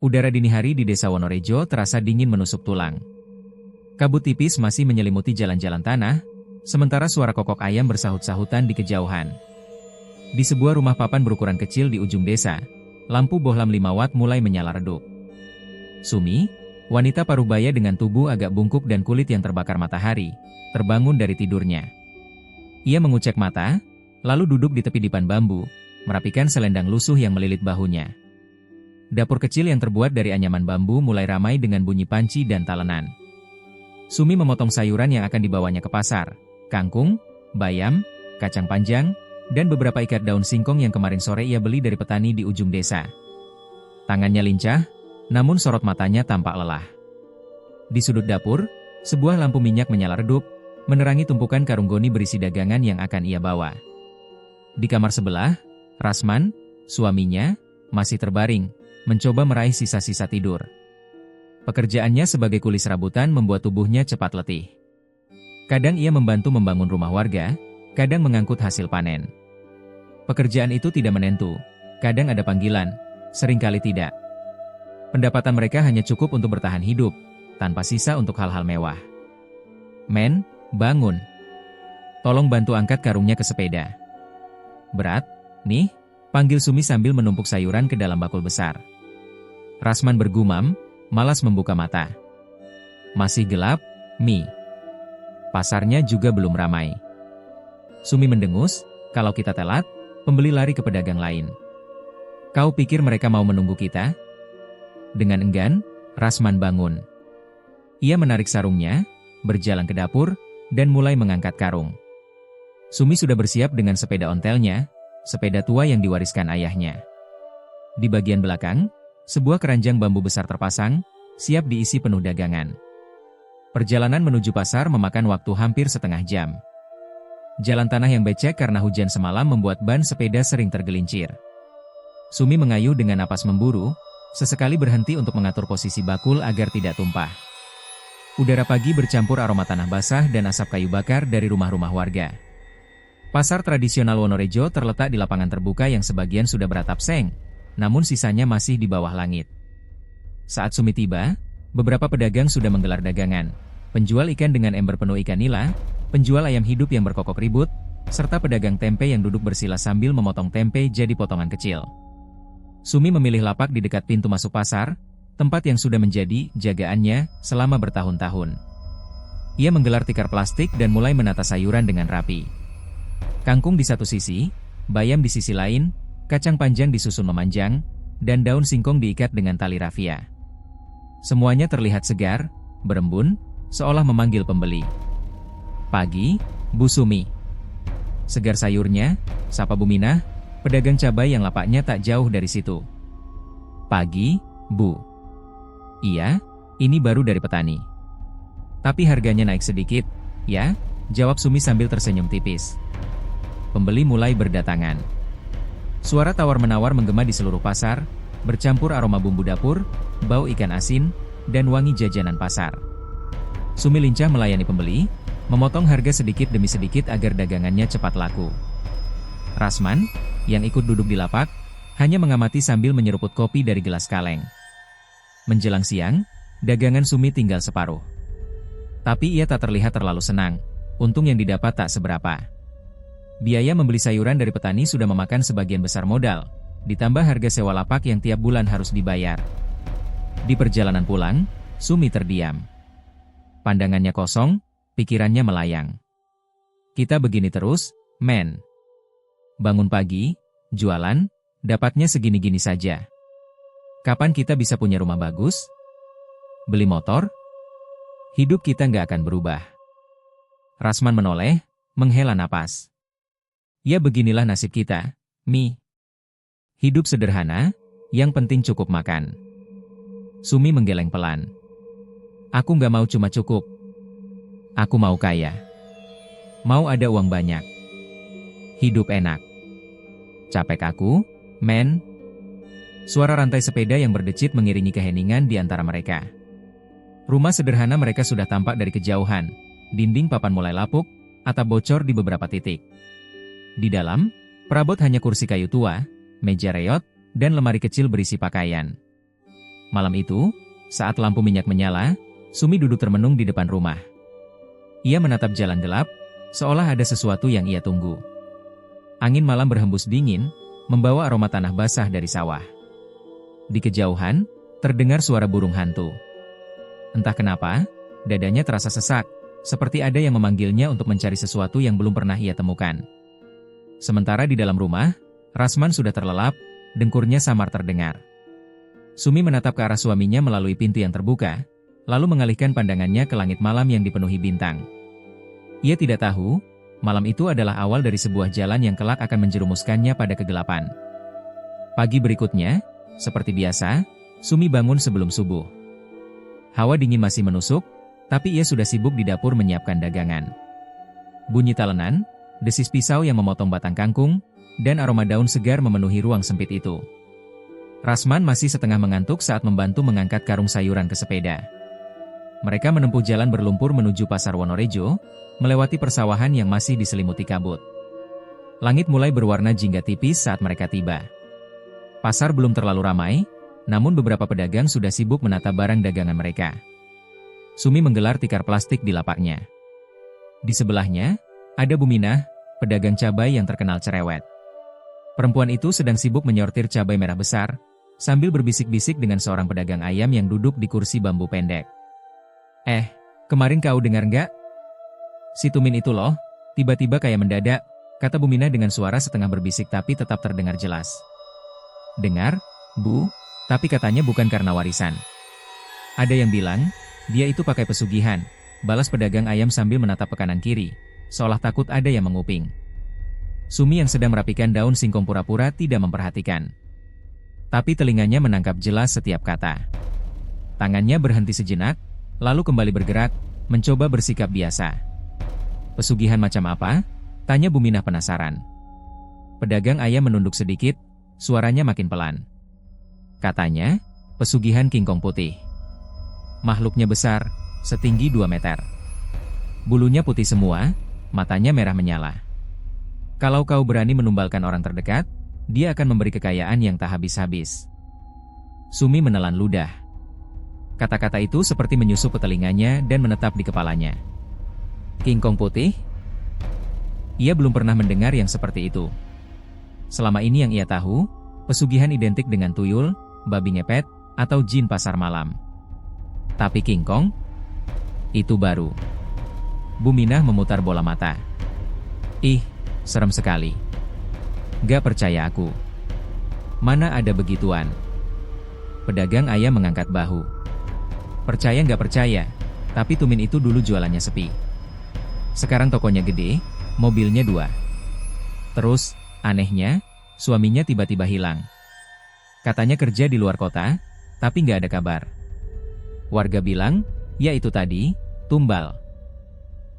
Udara dini hari di Desa Wonorejo terasa dingin menusuk tulang. Kabut tipis masih menyelimuti jalan-jalan tanah, sementara suara kokok ayam bersahut-sahutan di kejauhan. Di sebuah rumah papan berukuran kecil di ujung desa, lampu bohlam 5 watt mulai menyala redup. Sumi, wanita parubaya dengan tubuh agak bungkuk dan kulit yang terbakar matahari, terbangun dari tidurnya. Ia mengucek mata, lalu duduk di tepi dipan bambu, merapikan selendang lusuh yang melilit bahunya. Dapur kecil yang terbuat dari anyaman bambu mulai ramai dengan bunyi panci dan talenan. Sumi memotong sayuran yang akan dibawanya ke pasar, kangkung, bayam, kacang panjang, dan beberapa ikat daun singkong yang kemarin sore ia beli dari petani di ujung desa. Tangannya lincah, namun sorot matanya tampak lelah. Di sudut dapur, sebuah lampu minyak menyala redup, menerangi tumpukan karung goni berisi dagangan yang akan ia bawa. Di kamar sebelah, Rasman, suaminya, masih terbaring, mencoba meraih sisa-sisa tidur. Pekerjaannya sebagai kuli serabutan membuat tubuhnya cepat letih. Kadang ia membantu membangun rumah warga, kadang mengangkut hasil panen. Pekerjaan itu tidak menentu, kadang ada panggilan, seringkali tidak. Pendapatan mereka hanya cukup untuk bertahan hidup, tanpa sisa untuk hal-hal mewah. "Men, bangun. Tolong bantu angkat karungnya ke sepeda." "Berat, nih," panggil Sumi sambil menumpuk sayuran ke dalam bakul besar. Rasman bergumam, malas membuka mata. Masih gelap, Mi. Pasarnya juga belum ramai. Sumi mendengus, kalau kita telat, pembeli lari ke pedagang lain. "Kau pikir mereka mau menunggu kita?" Dengan enggan, Rasman bangun. Ia menarik sarungnya, berjalan ke dapur, dan mulai mengangkat karung. Sumi sudah bersiap dengan sepeda ontelnya, sepeda tua yang diwariskan ayahnya. Di bagian belakang, sebuah keranjang bambu besar terpasang, siap diisi penuh dagangan. Perjalanan menuju pasar memakan waktu hampir setengah jam. Jalan tanah yang becek karena hujan semalam membuat ban sepeda sering tergelincir. Sumi mengayuh dengan napas memburu, sesekali berhenti untuk mengatur posisi bakul agar tidak tumpah. Udara pagi bercampur aroma tanah basah dan asap kayu bakar dari rumah-rumah warga. Pasar tradisional Wonorejo terletak di lapangan terbuka yang sebagian sudah beratap seng, namun sisanya masih di bawah langit. Saat Sumi tiba, beberapa pedagang sudah menggelar dagangan. Penjual ikan dengan ember penuh ikan nila, penjual ayam hidup yang berkokok ribut, serta pedagang tempe yang duduk bersila sambil memotong tempe jadi potongan kecil. Sumi memilih lapak di dekat pintu masuk pasar, tempat yang sudah menjadi jagaannya selama bertahun-tahun. Ia menggelar tikar plastik dan mulai menata sayuran dengan rapi. Kangkung di satu sisi, bayam di sisi lain, kacang panjang disusun memanjang, dan daun singkong diikat dengan tali rafia. Semuanya terlihat segar, berembun, seolah memanggil pembeli. "Pagi, Bu Sumi." Segar sayurnya, sapa Bu Minah, pedagang cabai yang lapaknya tak jauh dari situ. "Pagi, Bu." "Iya, ini baru dari petani." "Tapi harganya naik sedikit, ya?" jawab Sumi sambil tersenyum tipis. Pembeli mulai berdatangan. Suara tawar-menawar menggema di seluruh pasar, bercampur aroma bumbu dapur, bau ikan asin, dan wangi jajanan pasar. Sumi lincah melayani pembeli, memotong harga sedikit demi sedikit agar dagangannya cepat laku. Rasman, yang ikut duduk di lapak, hanya mengamati sambil menyeruput kopi dari gelas kaleng. Menjelang siang, dagangan Sumi tinggal separuh. Tapi ia tak terlihat terlalu senang, untung yang didapat tak seberapa. Biaya membeli sayuran dari petani sudah memakan sebagian besar modal, ditambah harga sewa lapak yang tiap bulan harus dibayar. Di perjalanan pulang, Sumi terdiam. Pandangannya kosong, pikirannya melayang. "Kita begini terus, men. Bangun pagi, jualan, dapatnya segini-gini saja. Kapan kita bisa punya rumah bagus? Beli motor? Hidup kita nggak akan berubah." Rasman menoleh, menghela napas. "Ya beginilah nasib kita, Mi. Hidup sederhana, yang penting cukup makan." Sumi menggeleng pelan. "Aku nggak mau cuma cukup. Aku mau kaya. Mau ada uang banyak. Hidup enak. Capek aku, men." Suara rantai sepeda yang berdecit mengiringi keheningan di antara mereka. Rumah sederhana mereka sudah tampak dari kejauhan. Dinding papan mulai lapuk, atap bocor di beberapa titik. Di dalam, perabot hanya kursi kayu tua, meja reot, dan lemari kecil berisi pakaian. Malam itu, saat lampu minyak menyala, Sumi duduk termenung di depan rumah. Ia menatap jalan gelap, seolah ada sesuatu yang ia tunggu. Angin malam berhembus dingin, membawa aroma tanah basah dari sawah. Di kejauhan, terdengar suara burung hantu. Entah kenapa, dadanya terasa sesak, seperti ada yang memanggilnya untuk mencari sesuatu yang belum pernah ia temukan. Sementara di dalam rumah, Rasman sudah terlelap, dengkurnya samar terdengar. Sumi menatap ke arah suaminya melalui pintu yang terbuka, lalu mengalihkan pandangannya ke langit malam yang dipenuhi bintang. Ia tidak tahu, malam itu adalah awal dari sebuah jalan yang kelak akan menjerumuskannya pada kegelapan. Pagi berikutnya, seperti biasa, Sumi bangun sebelum subuh. Hawa dingin masih menusuk, tapi ia sudah sibuk di dapur menyiapkan dagangan. Bunyi talenan, desis pisau yang memotong batang kangkung, dan aroma daun segar memenuhi ruang sempit itu. Rasman masih setengah mengantuk saat membantu mengangkat karung sayuran ke sepeda. Mereka menempuh jalan berlumpur menuju Pasar Wonorejo, melewati persawahan yang masih diselimuti kabut. Langit mulai berwarna jingga tipis saat mereka tiba. Pasar belum terlalu ramai, namun beberapa pedagang sudah sibuk menata barang dagangan mereka. Sumi menggelar tikar plastik di lapaknya. Di sebelahnya, ada Buminah, pedagang cabai yang terkenal cerewet. Perempuan itu sedang sibuk menyortir cabai merah besar, sambil berbisik-bisik dengan seorang pedagang ayam yang duduk di kursi bambu pendek. Kemarin kau dengar nggak? Si Tumin itu loh, tiba-tiba kayak mendadak, kata Buminah dengan suara setengah berbisik tapi tetap terdengar jelas. Dengar, Bu, tapi katanya bukan karena warisan. Ada yang bilang, dia itu pakai pesugihan, balas pedagang ayam sambil menatap ke kanan kiri, seolah takut ada yang menguping. Sumi yang sedang merapikan daun singkong pura-pura tidak memperhatikan. Tapi telinganya menangkap jelas setiap kata. Tangannya berhenti sejenak, lalu kembali bergerak, mencoba bersikap biasa. Pesugihan macam apa? Tanya Buminah penasaran. Pedagang ayam menunduk sedikit, suaranya makin pelan. Katanya, pesugihan kingkong putih. Makhluknya besar, setinggi 2 meter. Bulunya putih semua, matanya merah menyala. Kalau kau berani menumbalkan orang terdekat, dia akan memberi kekayaan yang tak habis-habis. Sumi menelan ludah. Kata-kata itu seperti menyusup ke telinganya dan menetap di kepalanya. Kingkong putih? Ia belum pernah mendengar yang seperti itu. Selama ini yang ia tahu, pesugihan identik dengan tuyul, babi ngepet, atau jin pasar malam. Tapi kingkong? Itu baru. Buminah memutar bola mata. Ih, serem sekali. Gak percaya aku. Mana ada begituan? Pedagang ayam mengangkat bahu. Percaya nggak percaya, tapi Tumin itu dulu jualannya sepi. Sekarang tokonya gede, mobilnya 2. Terus, anehnya, suaminya tiba-tiba hilang. Katanya kerja di luar kota, tapi nggak ada kabar. Warga bilang, ya itu tadi, tumbal.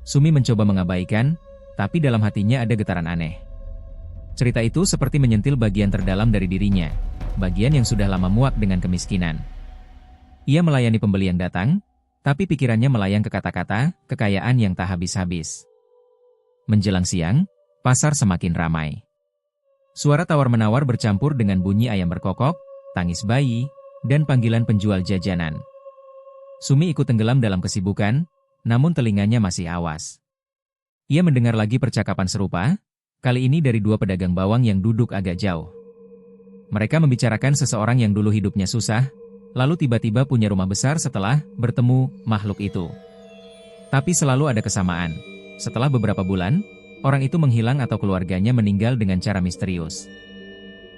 Sumi mencoba mengabaikan, tapi dalam hatinya ada getaran aneh. Cerita itu seperti menyentil bagian terdalam dari dirinya, bagian yang sudah lama muak dengan kemiskinan. Ia melayani pembeli yang datang, tapi pikirannya melayang ke kata-kata, kekayaan yang tak habis-habis. Menjelang siang, pasar semakin ramai. Suara tawar-menawar bercampur dengan bunyi ayam berkokok, tangis bayi, dan panggilan penjual jajanan. Sumi ikut tenggelam dalam kesibukan, namun telinganya masih awas. Ia mendengar lagi percakapan serupa, kali ini dari 2 pedagang bawang yang duduk agak jauh. Mereka membicarakan seseorang yang dulu hidupnya susah, lalu tiba-tiba punya rumah besar setelah bertemu makhluk itu. Tapi selalu ada kesamaan. Setelah beberapa bulan, orang itu menghilang atau keluarganya meninggal dengan cara misterius.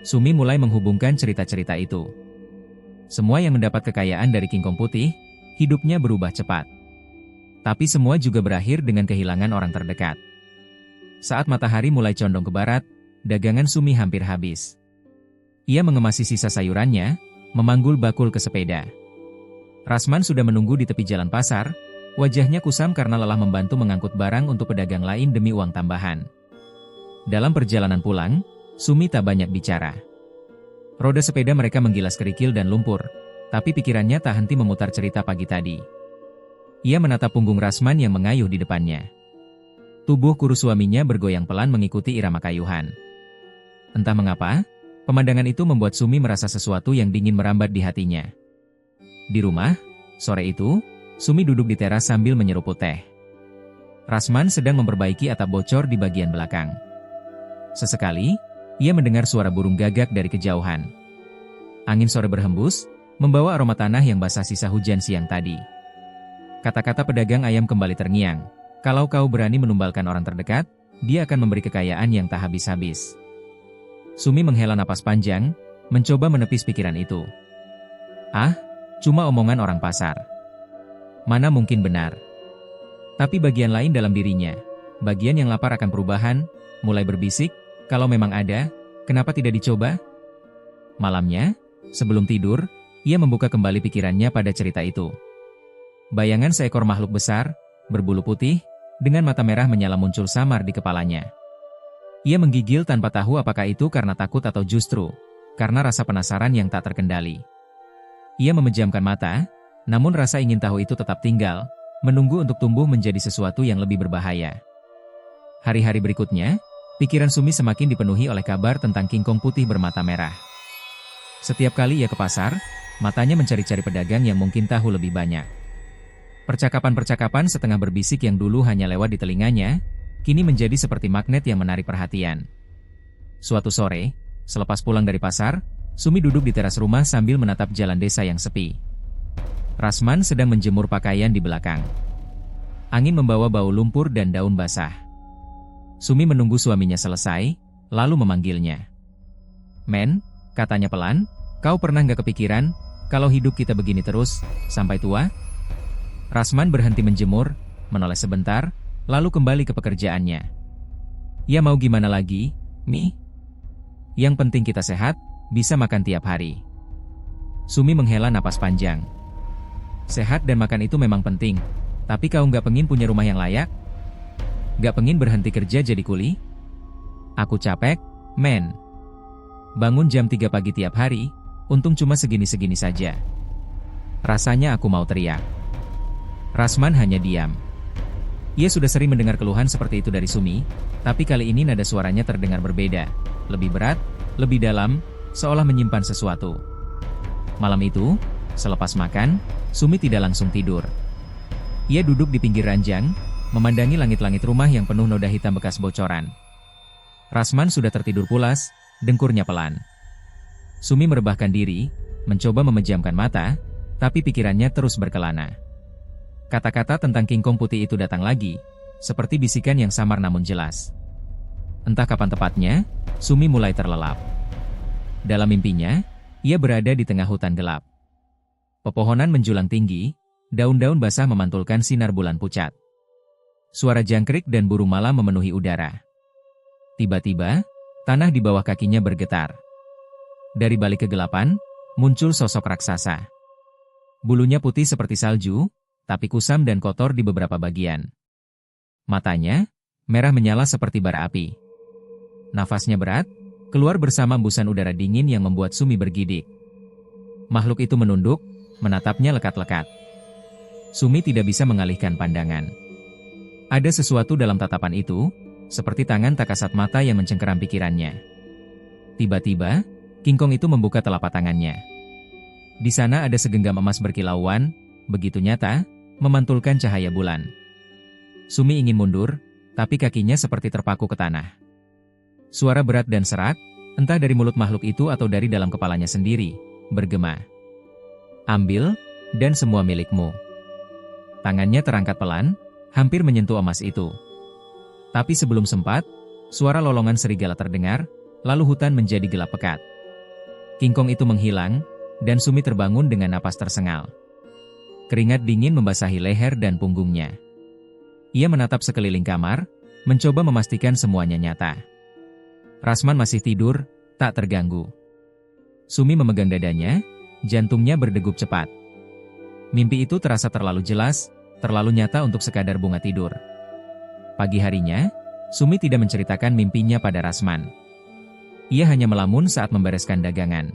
Sumi mulai menghubungkan cerita-cerita itu. Semua yang mendapat kekayaan dari kingkong putih, hidupnya berubah cepat. Tapi semua juga berakhir dengan kehilangan orang terdekat. Saat matahari mulai condong ke barat, dagangan Sumi hampir habis. Ia mengemasi sisa sayurannya, memanggul bakul ke sepeda. Rasman sudah menunggu di tepi jalan pasar, wajahnya kusam karena lelah membantu mengangkut barang untuk pedagang lain demi uang tambahan. Dalam perjalanan pulang, Sumi tak banyak bicara. Roda sepeda mereka menggilas kerikil dan lumpur, tapi pikirannya tak henti memutar cerita pagi tadi. Ia menatap punggung Rasman yang mengayuh di depannya. Tubuh kurus suaminya bergoyang pelan mengikuti irama kayuhan. Entah mengapa, pemandangan itu membuat Sumi merasa sesuatu yang dingin merambat di hatinya. Di rumah, sore itu, Sumi duduk di teras sambil menyeruput teh. Rasman sedang memperbaiki atap bocor di bagian belakang. Sesekali, ia mendengar suara burung gagak dari kejauhan. Angin sore berhembus, membawa aroma tanah yang basah sisa hujan siang tadi. Kata-kata pedagang ayam kembali terngiang. Kalau kau berani menumbalkan orang terdekat, dia akan memberi kekayaan yang tak habis-habis. Sumi menghela napas panjang, mencoba menepis pikiran itu. Ah, cuma omongan orang pasar. Mana mungkin benar. Tapi bagian lain dalam dirinya, bagian yang lapar akan perubahan, mulai berbisik, kalau memang ada, kenapa tidak dicoba? Malamnya, sebelum tidur, ia membuka kembali pikirannya pada cerita itu. Bayangan seekor makhluk besar, berbulu putih, dengan mata merah menyala muncul samar di kepalanya. Ia menggigil tanpa tahu apakah itu karena takut atau justru karena rasa penasaran yang tak terkendali. Ia memejamkan mata, namun rasa ingin tahu itu tetap tinggal, menunggu untuk tumbuh menjadi sesuatu yang lebih berbahaya. Hari-hari berikutnya, pikiran Sumi semakin dipenuhi oleh kabar tentang kingkong putih bermata merah. Setiap kali ia ke pasar, matanya mencari-cari pedagang yang mungkin tahu lebih banyak. Percakapan-percakapan setengah berbisik yang dulu hanya lewat di telinganya, kini menjadi seperti magnet yang menarik perhatian. Suatu sore, selepas pulang dari pasar, Sumi duduk di teras rumah sambil menatap jalan desa yang sepi. Rasman sedang menjemur pakaian di belakang. Angin membawa bau lumpur dan daun basah. Sumi menunggu suaminya selesai, lalu memanggilnya. "Men," katanya pelan, "kau pernah nggak kepikiran, kalau hidup kita begini terus, sampai tua?" Rasman berhenti menjemur, menoleh sebentar, lalu kembali ke pekerjaannya. "Ya mau gimana lagi, Mi? Yang penting kita sehat, bisa makan tiap hari." Sumi menghela napas panjang. "Sehat dan makan itu memang penting, tapi kau nggak pengin punya rumah yang layak? Nggak pengin berhenti kerja jadi kuli? Aku capek, men. Bangun jam 3 pagi tiap hari, untung cuma segini-segini saja." Rasanya aku mau teriak. Rasman hanya diam. Ia sudah sering mendengar keluhan seperti itu dari Sumi, tapi kali ini nada suaranya terdengar berbeda, lebih berat, lebih dalam, seolah menyimpan sesuatu. Malam itu, selepas makan, Sumi tidak langsung tidur. Ia duduk di pinggir ranjang, memandangi langit-langit rumah yang penuh noda hitam bekas bocoran. Rasman sudah tertidur pulas, dengkurnya pelan. Sumi merebahkan diri, mencoba memejamkan mata, tapi pikirannya terus berkelana. Kata-kata tentang kingkong putih itu datang lagi, seperti bisikan yang samar namun jelas. Entah kapan tepatnya, Sumi mulai terlelap. Dalam mimpinya, ia berada di tengah hutan gelap. Pepohonan menjulang tinggi, daun-daun basah memantulkan sinar bulan pucat. Suara jangkrik dan burung malam memenuhi udara. Tiba-tiba, tanah di bawah kakinya bergetar. Dari balik kegelapan, muncul sosok raksasa. Bulunya putih seperti salju, tapi kusam dan kotor di beberapa bagian. Matanya, merah menyala seperti bara api. Nafasnya berat, keluar bersama embusan udara dingin yang membuat Sumi bergidik. Makhluk itu menunduk, menatapnya lekat-lekat. Sumi tidak bisa mengalihkan pandangan. Ada sesuatu dalam tatapan itu, seperti tangan tak kasat mata yang mencengkeram pikirannya. Tiba-tiba, kingkong itu membuka telapak tangannya. Di sana ada segenggam emas berkilauan, begitu nyata, memantulkan cahaya bulan. Sumi ingin mundur, tapi kakinya seperti terpaku ke tanah. Suara berat dan serak, entah dari mulut makhluk itu atau dari dalam kepalanya sendiri, bergema. "Ambil, dan semua milikmu." Tangannya terangkat pelan, hampir menyentuh emas itu. Tapi sebelum sempat, suara lolongan serigala terdengar, lalu hutan menjadi gelap pekat. Kingkong itu menghilang, dan Sumi terbangun dengan napas tersengal. Keringat dingin membasahi leher dan punggungnya. Ia menatap sekeliling kamar, mencoba memastikan semuanya nyata. Rasman masih tidur, tak terganggu. Sumi memegang dadanya, jantungnya berdegup cepat. Mimpi itu terasa terlalu jelas, terlalu nyata untuk sekadar bunga tidur. Pagi harinya, Sumi tidak menceritakan mimpinya pada Rasman. Ia hanya melamun saat membereskan dagangan.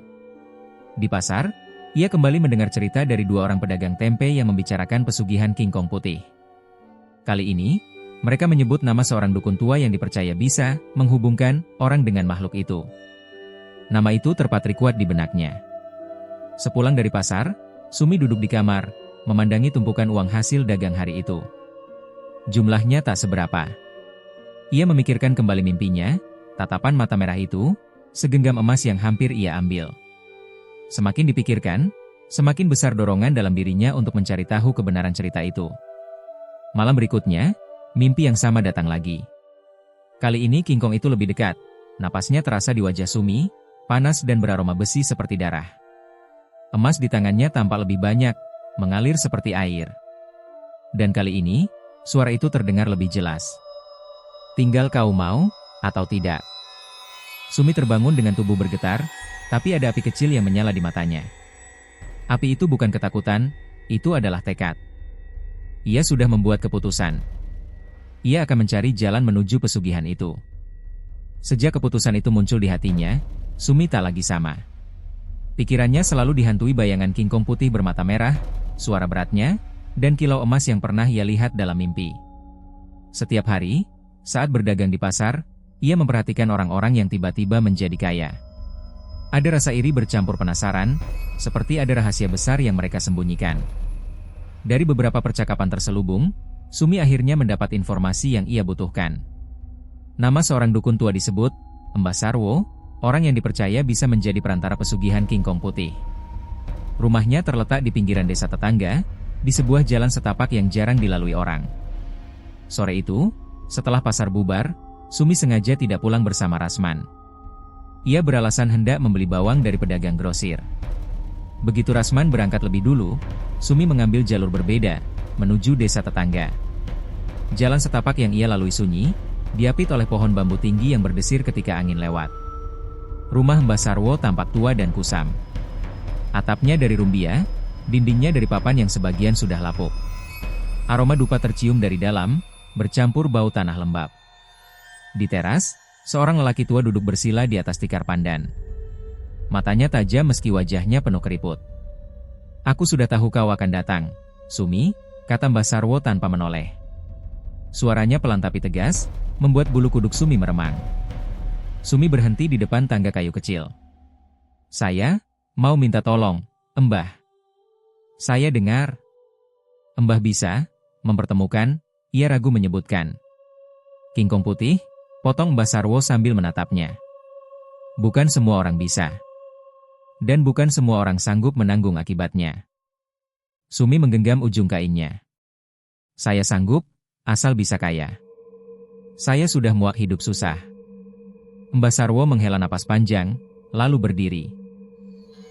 Di pasar, ia kembali mendengar cerita dari dua orang pedagang tempe yang membicarakan pesugihan kingkong putih. Kali ini, mereka menyebut nama seorang dukun tua yang dipercaya bisa menghubungkan orang dengan makhluk itu. Nama itu terpatri kuat di benaknya. Sepulang dari pasar, Sumi duduk di kamar, memandangi tumpukan uang hasil dagang hari itu. Jumlahnya tak seberapa. Ia memikirkan kembali mimpinya, tatapan mata merah itu, segenggam emas yang hampir ia ambil. Semakin dipikirkan, semakin besar dorongan dalam dirinya untuk mencari tahu kebenaran cerita itu. Malam berikutnya, mimpi yang sama datang lagi. Kali ini King Kong itu lebih dekat. Napasnya terasa di wajah Sumi, panas dan beraroma besi seperti darah. Emas di tangannya tampak lebih banyak, mengalir seperti air. Dan kali ini, suara itu terdengar lebih jelas. Tinggal kau mau, atau tidak. Sumi terbangun dengan tubuh bergetar, tapi ada api kecil yang menyala di matanya. Api itu bukan ketakutan, itu adalah tekad. Ia sudah membuat keputusan. Ia akan mencari jalan menuju pesugihan itu. Sejak keputusan itu muncul di hatinya, Sumi tak lagi sama. Pikirannya selalu dihantui bayangan King Kong putih bermata merah, suara beratnya, dan kilau emas yang pernah ia lihat dalam mimpi. Setiap hari, saat berdagang di pasar, ia memperhatikan orang-orang yang tiba-tiba menjadi kaya. Ada rasa iri bercampur penasaran, seperti ada rahasia besar yang mereka sembunyikan. Dari beberapa percakapan terselubung, Sumi akhirnya mendapat informasi yang ia butuhkan. Nama seorang dukun tua disebut Mbah Sarwo, orang yang dipercaya bisa menjadi perantara pesugihan King Kong putih. Rumahnya terletak di pinggiran desa tetangga, di sebuah jalan setapak yang jarang dilalui orang. Sore itu, setelah pasar bubar, Sumi sengaja tidak pulang bersama Rasman. Ia beralasan hendak membeli bawang dari pedagang grosir. Begitu Rasman berangkat lebih dulu, Sumi mengambil jalur berbeda, menuju desa tetangga. Jalan setapak yang ia lalui sunyi, diapit oleh pohon bambu tinggi yang berdesir ketika angin lewat. Rumah Mbah Sarwo tampak tua dan kusam. Atapnya dari rumbia, dindingnya dari papan yang sebagian sudah lapuk. Aroma dupa tercium dari dalam, bercampur bau tanah lembab. Di teras, seorang lelaki tua duduk bersila di atas tikar pandan. Matanya tajam meski wajahnya penuh keriput. "Aku sudah tahu kau akan datang, Sumi," kata Mbah Sarwo tanpa menoleh. Suaranya pelan tapi tegas, membuat bulu kuduk Sumi meremang. Sumi berhenti di depan tangga kayu kecil. "Saya mau minta tolong, Mbah." "Saya dengar." "Mbah bisa mempertemukan," ia ragu menyebutkan. "King Kong putih," potong Mbah Sarwo sambil menatapnya. "Bukan semua orang bisa. Dan bukan semua orang sanggup menanggung akibatnya." Sumi menggenggam ujung kainnya. "Saya sanggup, asal bisa kaya. Saya sudah muak hidup susah." Mbah Sarwo menghela napas panjang, lalu berdiri.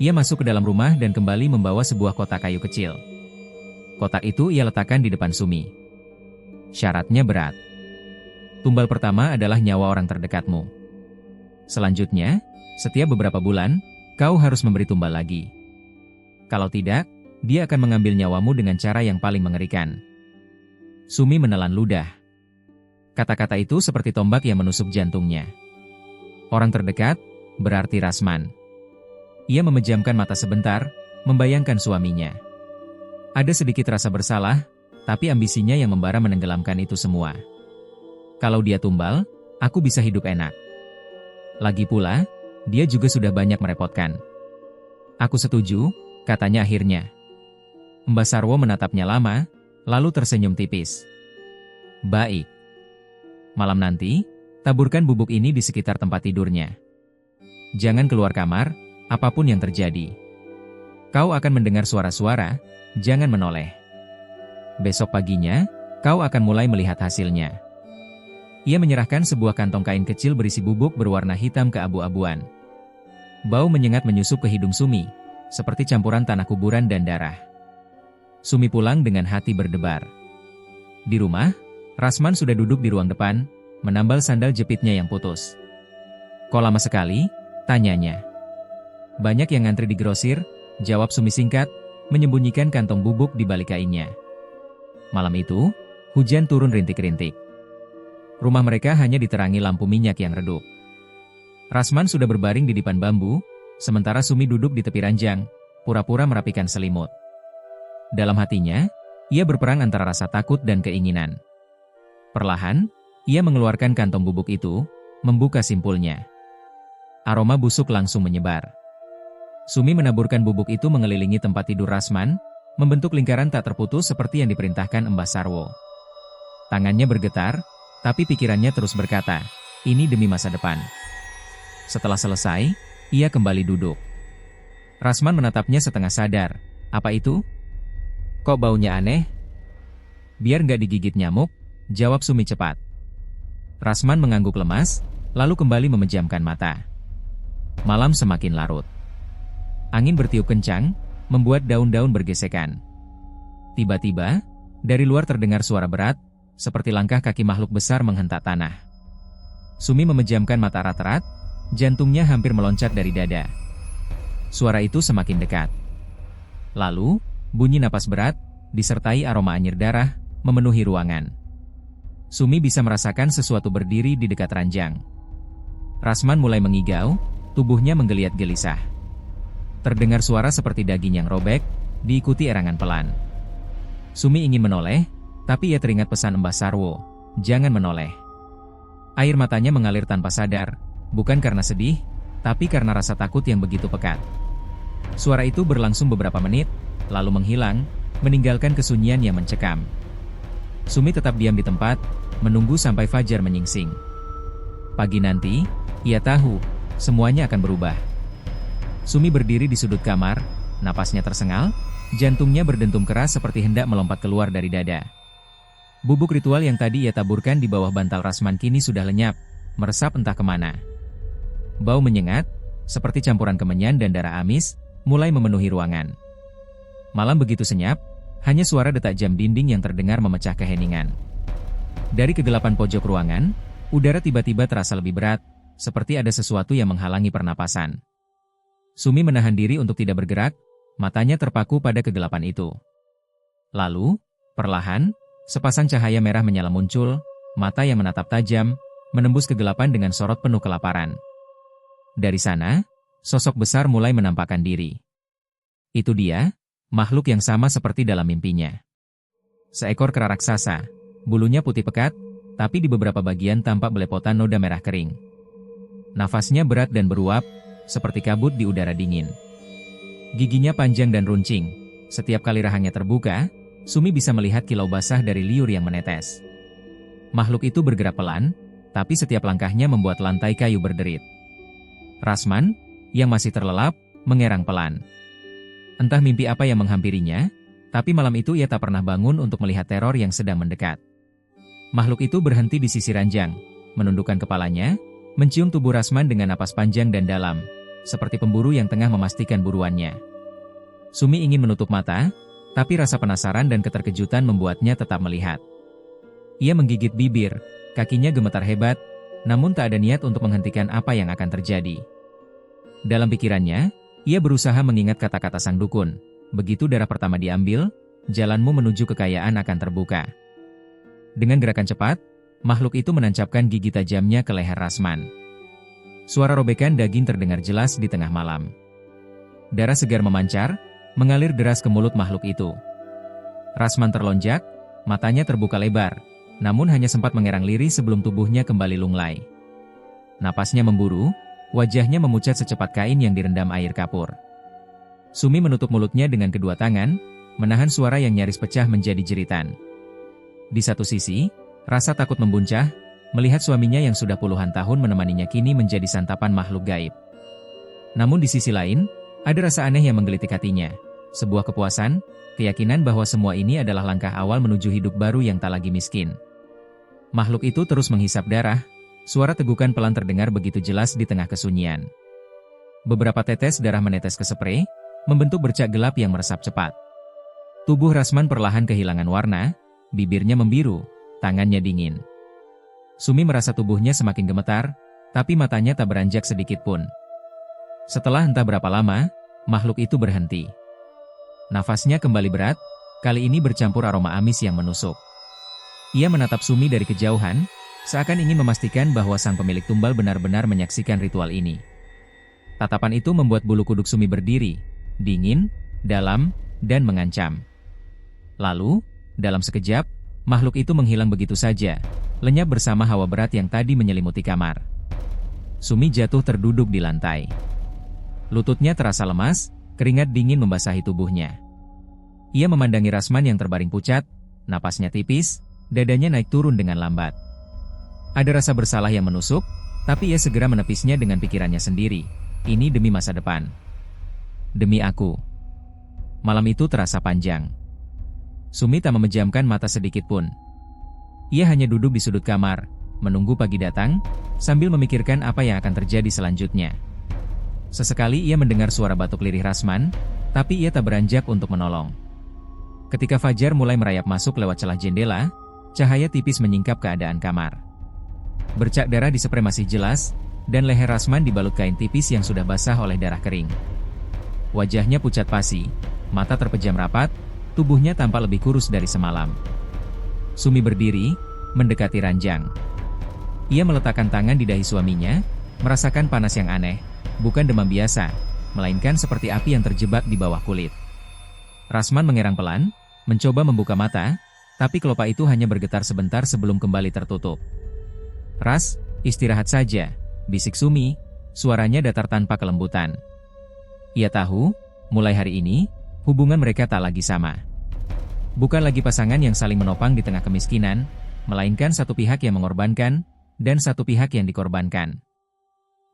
Ia masuk ke dalam rumah dan kembali membawa sebuah kotak kayu kecil. Kotak itu ia letakkan di depan Sumi. Syaratnya berat. Tumbal pertama adalah nyawa orang terdekatmu. Selanjutnya, setiap beberapa bulan, kau harus memberi tumbal lagi. Kalau tidak, dia akan mengambil nyawamu dengan cara yang paling mengerikan. Sumi menelan ludah. Kata-kata itu seperti tombak yang menusuk jantungnya. Orang terdekat, berarti Rasman. Ia memejamkan mata sebentar, membayangkan suaminya. Ada sedikit rasa bersalah, tapi ambisinya yang membara menenggelamkan itu semua. Kalau dia tumbal, aku bisa hidup enak. Lagi pula, dia juga sudah banyak merepotkan. "Aku setuju," katanya akhirnya. Mbah Sarwo menatapnya lama, lalu tersenyum tipis. "Baik. Malam nanti, taburkan bubuk ini di sekitar tempat tidurnya. Jangan keluar kamar, apapun yang terjadi. Kau akan mendengar suara-suara, jangan menoleh. Besok paginya, kau akan mulai melihat hasilnya." Ia menyerahkan sebuah kantong kain kecil berisi bubuk berwarna hitam keabu-abuan. Bau menyengat menyusup ke hidung Sumi, seperti campuran tanah kuburan dan darah. Sumi pulang dengan hati berdebar. Di rumah, Rasman sudah duduk di ruang depan, menambal sandal jepitnya yang putus. "Kok lama sekali?" tanyanya. "Banyak yang ngantri di grosir," jawab Sumi singkat, menyembunyikan kantong bubuk di balik kainnya. Malam itu, hujan turun rintik-rintik. Rumah mereka hanya diterangi lampu minyak yang redup. Rasman sudah berbaring di dipan bambu, sementara Sumi duduk di tepi ranjang, pura-pura merapikan selimut. Dalam hatinya, ia berperang antara rasa takut dan keinginan. Perlahan, ia mengeluarkan kantong bubuk itu, membuka simpulnya. Aroma busuk langsung menyebar. Sumi menaburkan bubuk itu mengelilingi tempat tidur Rasman, membentuk lingkaran tak terputus seperti yang diperintahkan Mbah Sarwo. Tangannya bergetar, tapi pikirannya terus berkata, ini demi masa depan. Setelah selesai, ia kembali duduk. Rasman menatapnya setengah sadar. Apa itu? Kok baunya aneh? Biar nggak digigit nyamuk, jawab Sumi cepat. Rasman mengangguk lemas, lalu kembali memejamkan mata. Malam semakin larut. Angin bertiup kencang, membuat daun-daun bergesekan. Tiba-tiba, dari luar terdengar suara berat, seperti langkah kaki makhluk besar menghentak tanah. Sumi memejamkan mata erat-erat, jantungnya hampir meloncat dari dada. Suara itu semakin dekat. Lalu, bunyi napas berat, disertai aroma anyir darah, memenuhi ruangan. Sumi bisa merasakan sesuatu berdiri di dekat ranjang. Rasman mulai mengigau, tubuhnya menggeliat gelisah. Terdengar suara seperti daging yang robek, diikuti erangan pelan. Sumi ingin menoleh, tapi ia teringat pesan Mbah Sarwo, jangan menoleh. Air matanya mengalir tanpa sadar, bukan karena sedih, tapi karena rasa takut yang begitu pekat. Suara itu berlangsung beberapa menit, lalu menghilang, meninggalkan kesunyian yang mencekam. Sumi tetap diam di tempat, menunggu sampai fajar menyingsing. Pagi nanti, ia tahu, semuanya akan berubah. Sumi berdiri di sudut kamar, napasnya tersengal, jantungnya berdentum keras seperti hendak melompat keluar dari dada. Bubuk ritual yang tadi ia taburkan di bawah bantal Rasman kini sudah lenyap, meresap entah kemana. Bau menyengat, seperti campuran kemenyan dan darah amis, mulai memenuhi ruangan. Malam begitu senyap, hanya suara detak jam dinding yang terdengar memecah keheningan. Dari kegelapan pojok ruangan, udara tiba-tiba terasa lebih berat, seperti ada sesuatu yang menghalangi pernapasan. Sumi menahan diri untuk tidak bergerak, matanya terpaku pada kegelapan itu. Lalu, perlahan, sepasang cahaya merah menyala muncul, mata yang menatap tajam, menembus kegelapan dengan sorot penuh kelaparan. Dari sana, sosok besar mulai menampakkan diri. Itu dia, makhluk yang sama seperti dalam mimpinya. Seekor kera raksasa, bulunya putih pekat, tapi di beberapa bagian tampak belepotan noda merah kering. Nafasnya berat dan beruap, seperti kabut di udara dingin. Giginya panjang dan runcing. Setiap kali rahangnya terbuka, Sumi bisa melihat kilau basah dari liur yang menetes. Makhluk itu bergerak pelan, tapi setiap langkahnya membuat lantai kayu berderit. Rasman, yang masih terlelap, mengerang pelan. Entah mimpi apa yang menghampirinya, tapi malam itu ia tak pernah bangun untuk melihat teror yang sedang mendekat. Makhluk itu berhenti di sisi ranjang, menundukkan kepalanya, mencium tubuh Rasman dengan napas panjang dan dalam, seperti pemburu yang tengah memastikan buruannya. Sumi ingin menutup mata, tapi rasa penasaran dan keterkejutan membuatnya tetap melihat. Ia menggigit bibir, kakinya gemetar hebat, namun tak ada niat untuk menghentikan apa yang akan terjadi. Dalam pikirannya, ia berusaha mengingat kata-kata sang dukun, begitu darah pertama diambil, jalanmu menuju kekayaan akan terbuka. Dengan gerakan cepat, makhluk itu menancapkan gigi tajamnya ke leher Rasman. Suara robekan daging terdengar jelas di tengah malam. Darah segar memancar, mengalir deras ke mulut makhluk itu. Rasman terlonjak, matanya terbuka lebar, namun hanya sempat mengerang lirih sebelum tubuhnya kembali lunglai. Napasnya memburu, wajahnya memucat secepat kain yang direndam air kapur. Sumi menutup mulutnya dengan kedua tangan, menahan suara yang nyaris pecah menjadi jeritan. Di satu sisi, rasa takut membuncah, melihat suaminya yang sudah puluhan tahun menemaninya kini menjadi santapan makhluk gaib. Namun di sisi lain, ada rasa aneh yang menggelitik hatinya. Sebuah kepuasan, keyakinan bahwa semua ini adalah langkah awal menuju hidup baru yang tak lagi miskin. Makhluk itu terus menghisap darah, suara tegukan pelan terdengar begitu jelas di tengah kesunyian. Beberapa tetes darah menetes ke spray, membentuk bercak gelap yang meresap cepat. Tubuh Rasman perlahan kehilangan warna, bibirnya membiru, tangannya dingin. Sumi merasa tubuhnya semakin gemetar, tapi matanya tak beranjak sedikit pun. Setelah entah berapa lama, makhluk itu berhenti. Nafasnya kembali berat, kali ini bercampur aroma amis yang menusuk. Ia menatap Sumi dari kejauhan, seakan ingin memastikan bahwa sang pemilik tumbal benar-benar menyaksikan ritual ini. Tatapan itu membuat bulu kuduk Sumi berdiri, dingin, dalam, dan mengancam. Lalu, dalam sekejap, makhluk itu menghilang begitu saja, lenyap bersama hawa berat yang tadi menyelimuti kamar. Sumi jatuh terduduk di lantai. Lututnya terasa lemas, keringat dingin membasahi tubuhnya. Ia memandangi Rasman yang terbaring pucat, napasnya tipis, dadanya naik turun dengan lambat. Ada rasa bersalah yang menusuk, tapi ia segera menepisnya dengan pikirannya sendiri. Ini demi masa depan. Demi aku. Malam itu terasa panjang. Sumi tak memejamkan mata sedikit pun. Ia hanya duduk di sudut kamar, menunggu pagi datang, sambil memikirkan apa yang akan terjadi selanjutnya. Sesekali ia mendengar suara batuk lirih Rasman, tapi ia tak beranjak untuk menolong. Ketika fajar mulai merayap masuk lewat celah jendela, cahaya tipis menyingkap keadaan kamar. Bercak darah di sprei masih jelas, dan leher Rasman dibalut kain tipis yang sudah basah oleh darah kering. Wajahnya pucat pasi, mata terpejam rapat, tubuhnya tampak lebih kurus dari semalam. Sumi berdiri, mendekati ranjang. Ia meletakkan tangan di dahi suaminya, merasakan panas yang aneh, bukan demam biasa, melainkan seperti api yang terjebak di bawah kulit. Rasman mengerang pelan, mencoba membuka mata, tapi kelopak itu hanya bergetar sebentar sebelum kembali tertutup. "Ras, istirahat saja," bisik Sumi, suaranya datar tanpa kelembutan. Ia tahu, mulai hari ini, hubungan mereka tak lagi sama. Bukan lagi pasangan yang saling menopang di tengah kemiskinan, melainkan satu pihak yang mengorbankan, dan satu pihak yang dikorbankan.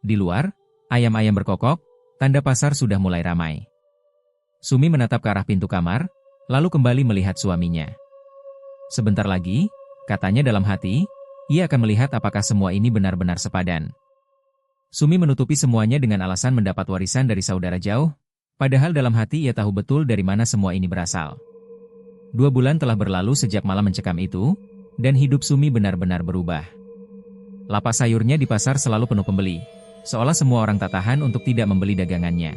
Di luar, ayam-ayam berkokok, tanda pasar sudah mulai ramai. Sumi menatap ke arah pintu kamar, lalu kembali melihat suaminya. Sebentar lagi, katanya dalam hati, ia akan melihat apakah semua ini benar-benar sepadan. Sumi menutupi semuanya dengan alasan mendapat warisan dari saudara jauh, padahal dalam hati ia tahu betul dari mana semua ini berasal. 2 bulan telah berlalu sejak malam mencekam itu, dan hidup Sumi benar-benar berubah. Lapak sayurnya di pasar selalu penuh pembeli, seolah semua orang tak tahan untuk tidak membeli dagangannya.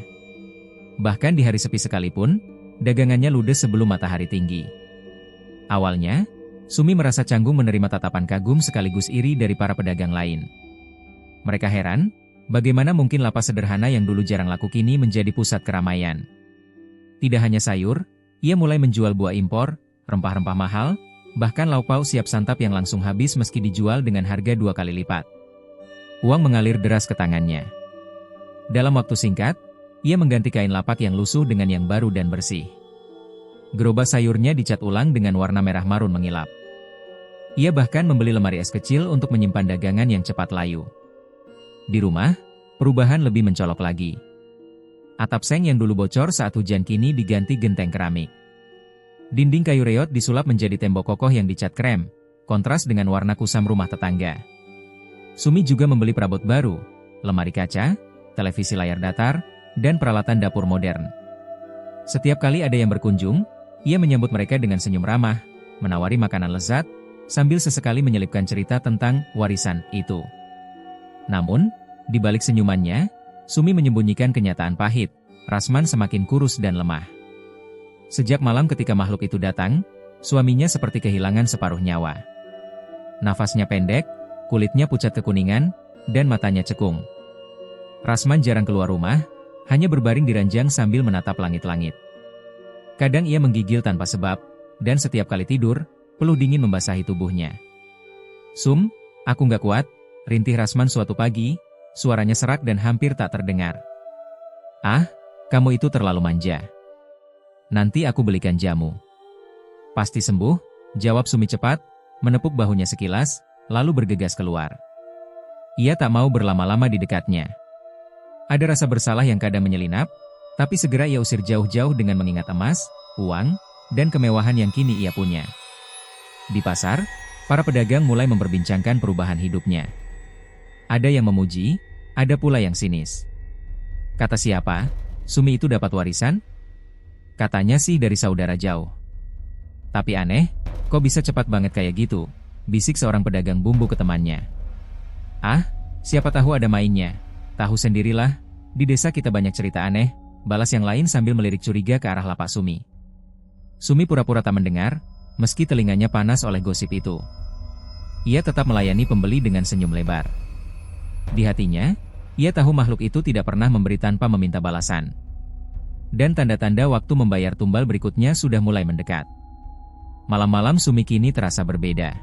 Bahkan di hari sepi sekalipun, dagangannya ludes sebelum matahari tinggi. Awalnya, Sumi merasa canggung menerima tatapan kagum sekaligus iri dari para pedagang lain. Mereka heran, bagaimana mungkin lapak sederhana yang dulu jarang laku kini menjadi pusat keramaian. Tidak hanya sayur, ia mulai menjual buah impor, rempah-rempah mahal, bahkan lauk pauk siap santap yang langsung habis meski dijual dengan harga 2 kali lipat. Uang mengalir deras ke tangannya. Dalam waktu singkat, ia mengganti kain lapak yang lusuh dengan yang baru dan bersih. Gerobak sayurnya dicat ulang dengan warna merah marun mengilap. Ia bahkan membeli lemari es kecil untuk menyimpan dagangan yang cepat layu. Di rumah, perubahan lebih mencolok lagi. Atap seng yang dulu bocor saat hujan kini diganti genteng keramik. Dinding kayu reot disulap menjadi tembok kokoh yang dicat krem, kontras dengan warna kusam rumah tetangga. Sumi juga membeli perabot baru, lemari kaca, televisi layar datar, dan peralatan dapur modern. Setiap kali ada yang berkunjung, ia menyambut mereka dengan senyum ramah, menawari makanan lezat, sambil sesekali menyelipkan cerita tentang warisan itu. Namun, di balik senyumannya, Sumi menyembunyikan kenyataan pahit. Rasman semakin kurus dan lemah. Sejak malam ketika makhluk itu datang, suaminya seperti kehilangan separuh nyawa. Nafasnya pendek, kulitnya pucat kekuningan, dan matanya cekung. Rasman jarang keluar rumah, hanya berbaring di ranjang sambil menatap langit-langit. Kadang ia menggigil tanpa sebab, dan setiap kali tidur, peluh dingin membasahi tubuhnya. "Sum, aku nggak kuat," rintih Rasman suatu pagi, suaranya serak dan hampir tak terdengar. "Ah, kamu itu terlalu manja. Nanti aku belikan jamu." "Pasti sembuh," jawab Sumi cepat, menepuk bahunya sekilas, lalu bergegas keluar. Ia tak mau berlama-lama di dekatnya. Ada rasa bersalah yang kadang menyelinap, tapi segera ia usir jauh-jauh dengan mengingat emas, uang, dan kemewahan yang kini ia punya. Di pasar, para pedagang mulai memperbincangkan perubahan hidupnya. Ada yang memuji, ada pula yang sinis. Kata siapa, Sumi itu dapat warisan? Katanya sih dari saudara jauh. Tapi aneh, kok bisa cepat banget kayak gitu, bisik seorang pedagang bumbu ke temannya. "Ah, siapa tahu ada mainnya. Tahu sendirilah, di desa kita banyak cerita aneh," balas yang lain sambil melirik curiga ke arah lapak Sumi. Sumi pura-pura tak mendengar, meski telinganya panas oleh gosip itu. Ia tetap melayani pembeli dengan senyum lebar. Di hatinya, ia tahu makhluk itu tidak pernah memberi tanpa meminta balasan. Dan tanda-tanda waktu membayar tumbal berikutnya sudah mulai mendekat. Malam-malam Sumi kini terasa berbeda.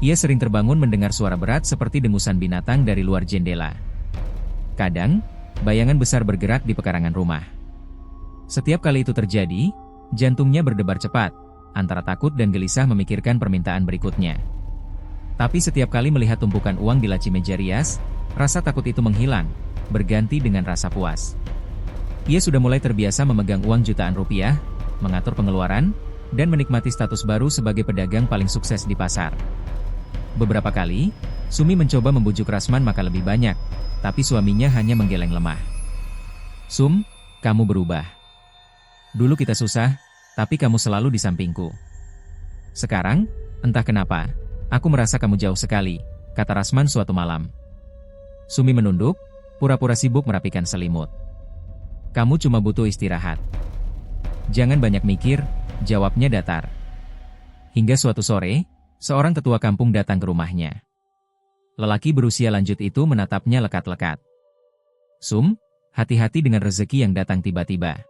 Ia sering terbangun mendengar suara berat seperti dengusan binatang dari luar jendela. Kadang, bayangan besar bergerak di pekarangan rumah. Setiap kali itu terjadi, jantungnya berdebar cepat, antara takut dan gelisah memikirkan permintaan berikutnya. Tapi setiap kali melihat tumpukan uang di laci meja rias, rasa takut itu menghilang, berganti dengan rasa puas. Ia sudah mulai terbiasa memegang uang jutaan rupiah, mengatur pengeluaran, dan menikmati status baru sebagai pedagang paling sukses di pasar. Beberapa kali, Sumi mencoba membujuk Rasman makan lebih banyak, tapi suaminya hanya menggeleng lemah. "Sum, kamu berubah. Dulu kita susah, tapi kamu selalu di sampingku. Sekarang, entah kenapa, aku merasa kamu jauh sekali," kata Rasman suatu malam. Sumi menunduk, pura-pura sibuk merapikan selimut. "Kamu cuma butuh istirahat. Jangan banyak mikir," jawabnya datar. Hingga suatu sore, seorang tetua kampung datang ke rumahnya. Lelaki berusia lanjut itu menatapnya lekat-lekat. "Sum, hati-hati dengan rezeki yang datang tiba-tiba.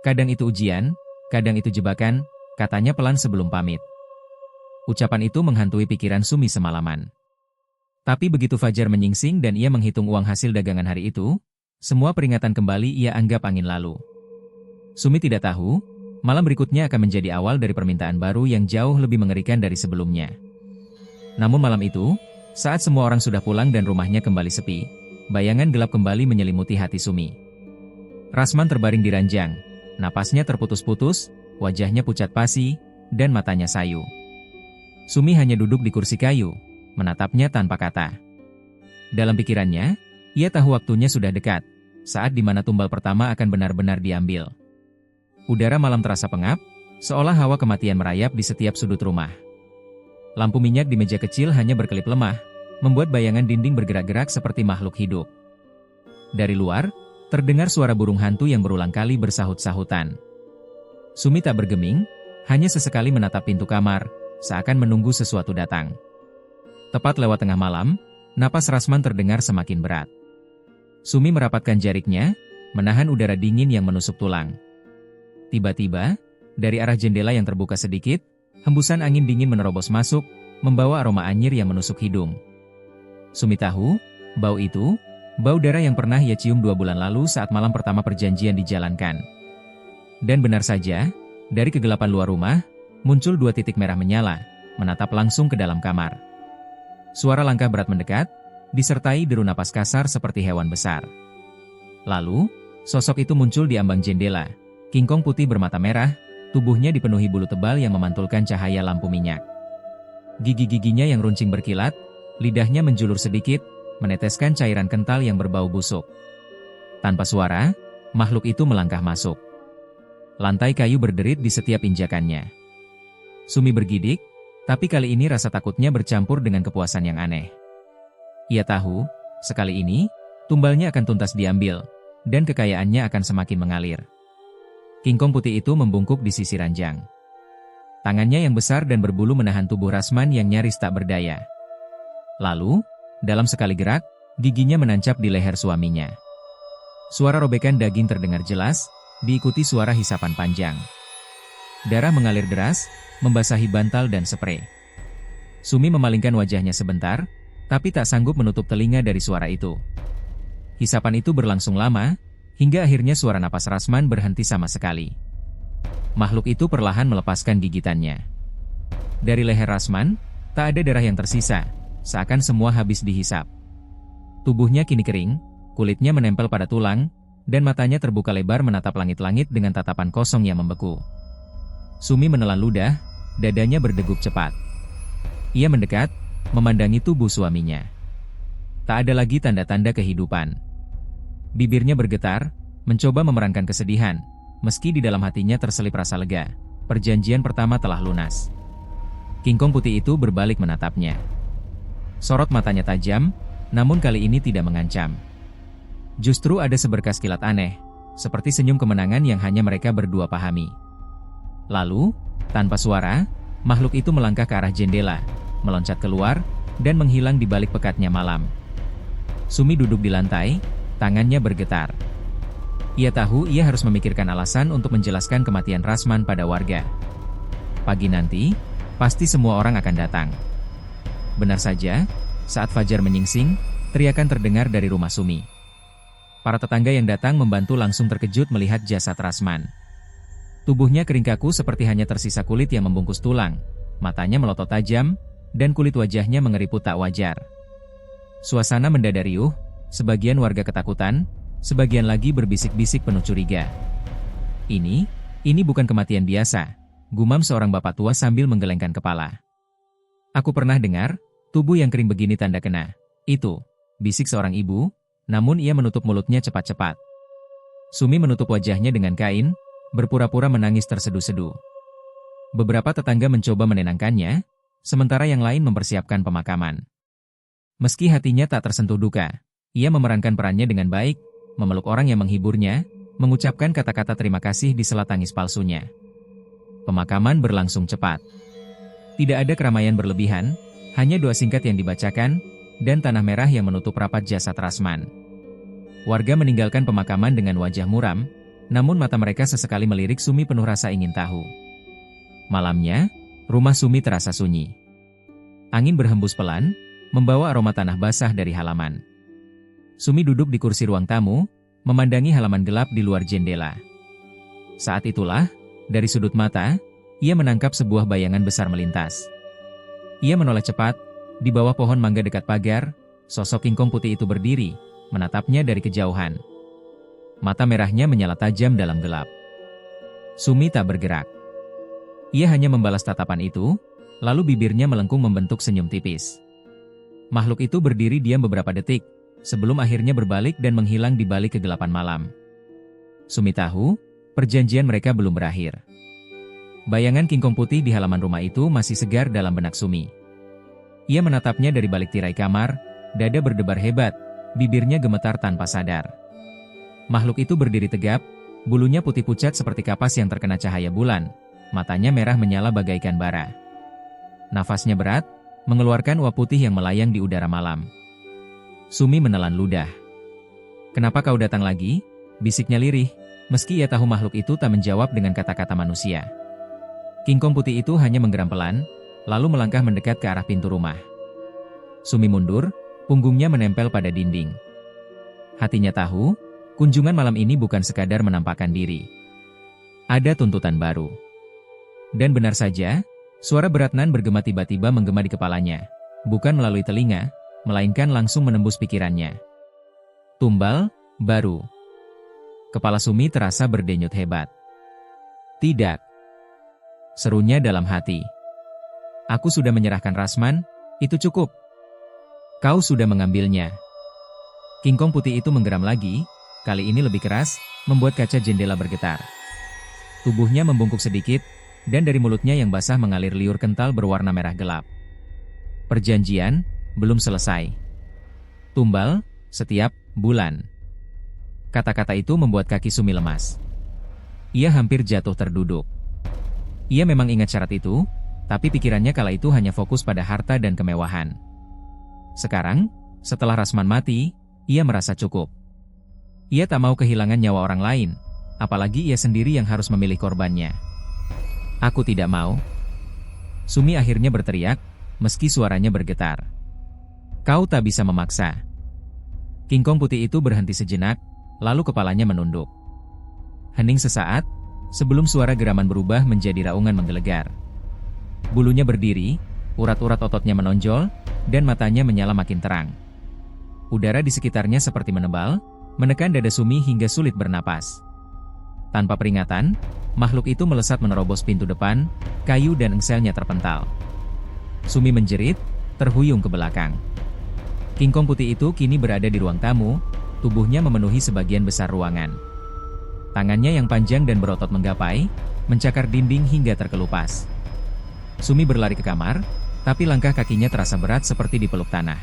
Kadang itu ujian, kadang itu jebakan," katanya pelan sebelum pamit. Ucapan itu menghantui pikiran Sumi semalaman. Tapi begitu fajar menyingsing dan ia menghitung uang hasil dagangan hari itu, semua peringatan kembali ia anggap angin lalu. Sumi tidak tahu, malam berikutnya akan menjadi awal dari permintaan baru yang jauh lebih mengerikan dari sebelumnya. Namun malam itu, saat semua orang sudah pulang dan rumahnya kembali sepi, bayangan gelap kembali menyelimuti hati Sumi. Rasman terbaring di ranjang. Napasnya terputus-putus, wajahnya pucat pasi, dan matanya sayu. Sumi hanya duduk di kursi kayu, menatapnya tanpa kata. Dalam pikirannya, ia tahu waktunya sudah dekat, saat di mana tumbal pertama akan benar-benar diambil. Udara malam terasa pengap, seolah hawa kematian merayap di setiap sudut rumah. Lampu minyak di meja kecil hanya berkelip lemah, membuat bayangan dinding bergerak-gerak seperti makhluk hidup. Dari luar, terdengar suara burung hantu yang berulang kali bersahut-sahutan. Sumi tak bergeming, hanya sesekali menatap pintu kamar, seakan menunggu sesuatu datang. Tepat lewat tengah malam, napas Rasman terdengar semakin berat. Sumi merapatkan jariknya, menahan udara dingin yang menusuk tulang. Tiba-tiba, dari arah jendela yang terbuka sedikit, hembusan angin dingin menerobos masuk, membawa aroma anyir yang menusuk hidung. Sumi tahu, bau itu, bau darah yang pernah ia cium 2 bulan lalu saat malam pertama perjanjian dijalankan. Dan benar saja, dari kegelapan luar rumah, muncul 2 titik merah menyala, menatap langsung ke dalam kamar. Suara langkah berat mendekat, disertai deru napas kasar seperti hewan besar. Lalu, sosok itu muncul di ambang jendela, kingkong putih bermata merah, tubuhnya dipenuhi bulu tebal yang memantulkan cahaya lampu minyak. Gigi-giginya yang runcing berkilat, lidahnya menjulur sedikit, meneteskan cairan kental yang berbau busuk. Tanpa suara, makhluk itu melangkah masuk. Lantai kayu berderit di setiap injakannya. Sumi bergidik, tapi kali ini rasa takutnya bercampur dengan kepuasan yang aneh. Ia tahu, sekali ini, tumbalnya akan tuntas diambil, dan kekayaannya akan semakin mengalir. Kingkong putih itu membungkuk di sisi ranjang. Tangannya yang besar dan berbulu menahan tubuh Rasman yang nyaris tak berdaya. Lalu, dalam sekali gerak, giginya menancap di leher suaminya. Suara robekan daging terdengar jelas, diikuti suara hisapan panjang. Darah mengalir deras, membasahi bantal dan sprei. Sumi memalingkan wajahnya sebentar, tapi tak sanggup menutup telinga dari suara itu. Hisapan itu berlangsung lama, hingga akhirnya suara napas Rasman berhenti sama sekali. Makhluk itu perlahan melepaskan gigitannya. Dari leher Rasman, tak ada darah yang tersisa, seakan semua habis dihisap. Tubuhnya kini kering, kulitnya menempel pada tulang, dan matanya terbuka lebar menatap langit-langit dengan tatapan kosong yang membeku. Sumi menelan ludah, dadanya berdegup cepat. Ia mendekat, memandangi tubuh suaminya. Tak ada lagi tanda-tanda kehidupan. Bibirnya bergetar, mencoba memerankan kesedihan, meski di dalam hatinya terselip rasa lega. Perjanjian pertama telah lunas. Kingkong putih itu berbalik menatapnya. Sorot matanya tajam, namun kali ini tidak mengancam. Justru ada seberkas kilat aneh, seperti senyum kemenangan yang hanya mereka berdua pahami. Lalu, tanpa suara, makhluk itu melangkah ke arah jendela, meloncat keluar, dan menghilang di balik pekatnya malam. Sumi duduk di lantai, tangannya bergetar. Ia tahu ia harus memikirkan alasan untuk menjelaskan kematian Rasman pada warga. Pagi nanti, pasti semua orang akan datang. Benar saja, saat fajar menyingsing, teriakan terdengar dari rumah Sumi. Para tetangga yang datang membantu langsung terkejut melihat jasad Rasman. Tubuhnya kering kaku seperti hanya tersisa kulit yang membungkus tulang, matanya melotot tajam, dan kulit wajahnya mengeriput tak wajar. Suasana mendadak riuh, sebagian warga ketakutan, sebagian lagi berbisik-bisik penuh curiga. Ini bukan kematian biasa, gumam seorang bapak tua sambil menggelengkan kepala. Aku pernah dengar, tubuh yang kering begini tanda kena. Itu, bisik seorang ibu, namun ia menutup mulutnya cepat-cepat. Sumi menutup wajahnya dengan kain, berpura-pura menangis terseduh-seduh. Beberapa tetangga mencoba menenangkannya, sementara yang lain mempersiapkan pemakaman. Meski hatinya tak tersentuh duka, ia memerankan perannya dengan baik, memeluk orang yang menghiburnya, mengucapkan kata-kata terima kasih di sela tangis palsunya. Pemakaman berlangsung cepat. Tidak ada keramaian berlebihan, hanya doa singkat yang dibacakan, dan tanah merah yang menutup rapat jasad Rasman. Warga meninggalkan pemakaman dengan wajah muram, namun mata mereka sesekali melirik Sumi penuh rasa ingin tahu. Malamnya, rumah Sumi terasa sunyi. Angin berhembus pelan, membawa aroma tanah basah dari halaman. Sumi duduk di kursi ruang tamu, memandangi halaman gelap di luar jendela. Saat itulah, dari sudut mata, ia menangkap sebuah bayangan besar melintas. Ia menoleh cepat. Di bawah pohon mangga dekat pagar, sosok kingkong putih itu berdiri, menatapnya dari kejauhan. Mata merahnya menyala tajam dalam gelap. Sumi tak bergerak. Ia hanya membalas tatapan itu, lalu bibirnya melengkung membentuk senyum tipis. Makhluk itu berdiri diam beberapa detik, sebelum akhirnya berbalik dan menghilang di balik kegelapan malam. Sumi tahu, perjanjian mereka belum berakhir. Bayangan kingkong putih di halaman rumah itu masih segar dalam benak Sumi. Ia menatapnya dari balik tirai kamar, dada berdebar hebat, bibirnya gemetar tanpa sadar. Makhluk itu berdiri tegap, bulunya putih pucat seperti kapas yang terkena cahaya bulan, matanya merah menyala bagaikan bara. Nafasnya berat, mengeluarkan uap putih yang melayang di udara malam. Sumi menelan ludah. "Kenapa kau datang lagi?" bisiknya lirih, meski ia tahu makhluk itu tak menjawab dengan kata-kata manusia. Kingkong putih itu hanya menggeram pelan, lalu melangkah mendekat ke arah pintu rumah. Sumi mundur, punggungnya menempel pada dinding. Hatinya tahu, kunjungan malam ini bukan sekadar menampakkan diri. Ada tuntutan baru. Dan benar saja, suara berat nan bergema tiba-tiba menggema di kepalanya, bukan melalui telinga, melainkan langsung menembus pikirannya. Tumbal, baru. Kepala Sumi terasa berdenyut hebat. "Tidak," serunya dalam hati. "Aku sudah menyerahkan Rasman, itu cukup. Kau sudah mengambilnya." Kingkong putih itu menggeram lagi, kali ini lebih keras, membuat kaca jendela bergetar. Tubuhnya membungkuk sedikit, dan dari mulutnya yang basah mengalir liur kental berwarna merah gelap. Perjanjian belum selesai. Tumbal, setiap bulan. Kata-kata itu membuat kaki Sumi lemas. Ia hampir jatuh terduduk. Ia memang ingat syarat itu, tapi pikirannya kala itu hanya fokus pada harta dan kemewahan. Sekarang, setelah Rasman mati, ia merasa cukup. Ia tak mau kehilangan nyawa orang lain, apalagi ia sendiri yang harus memilih korbannya. "Aku tidak mau." Sumi akhirnya berteriak, meski suaranya bergetar. "Kau tak bisa memaksa." Kingkong putih itu berhenti sejenak, lalu kepalanya menunduk. Hening sesaat, sebelum suara geraman berubah menjadi raungan menggelegar. Bulunya berdiri, urat-urat ototnya menonjol, dan matanya menyala makin terang. Udara di sekitarnya seperti menebal, menekan dada Sumi hingga sulit bernapas. Tanpa peringatan, makhluk itu melesat menerobos pintu depan, kayu dan engselnya terpental. Sumi menjerit, terhuyung ke belakang. Kingkong putih itu kini berada di ruang tamu, tubuhnya memenuhi sebagian besar ruangan. Tangannya yang panjang dan berotot menggapai, mencakar dinding hingga terkelupas. Sumi berlari ke kamar, tapi langkah kakinya terasa berat seperti dipeluk tanah.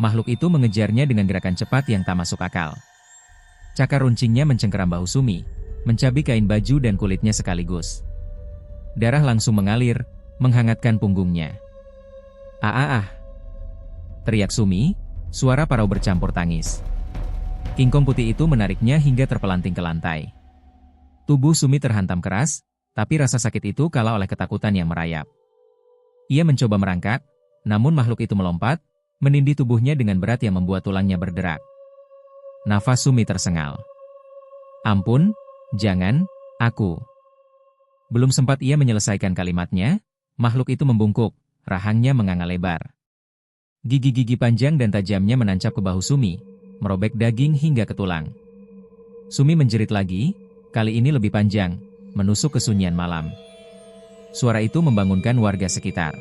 Makhluk itu mengejarnya dengan gerakan cepat yang tak masuk akal. Cakar runcingnya mencengkeram bahu Sumi, mencabik kain baju dan kulitnya sekaligus. Darah langsung mengalir, menghangatkan punggungnya. "Ah!" teriak Sumi, suara parau bercampur tangis. Kingkong putih itu menariknya hingga terpelanting ke lantai. Tubuh Sumi terhantam keras, tapi rasa sakit itu kalah oleh ketakutan yang merayap. Ia mencoba merangkak, namun makhluk itu melompat, menindih tubuhnya dengan berat yang membuat tulangnya berderak. Nafas Sumi tersengal. Ampun, jangan, aku. Belum sempat ia menyelesaikan kalimatnya, makhluk itu membungkuk, rahangnya menganga lebar. Gigi-gigi panjang dan tajamnya menancap ke bahu Sumi, merobek daging hingga ke tulang. Sumi menjerit lagi, kali ini lebih panjang, menusuk kesunyian malam. Suara itu membangunkan warga sekitar.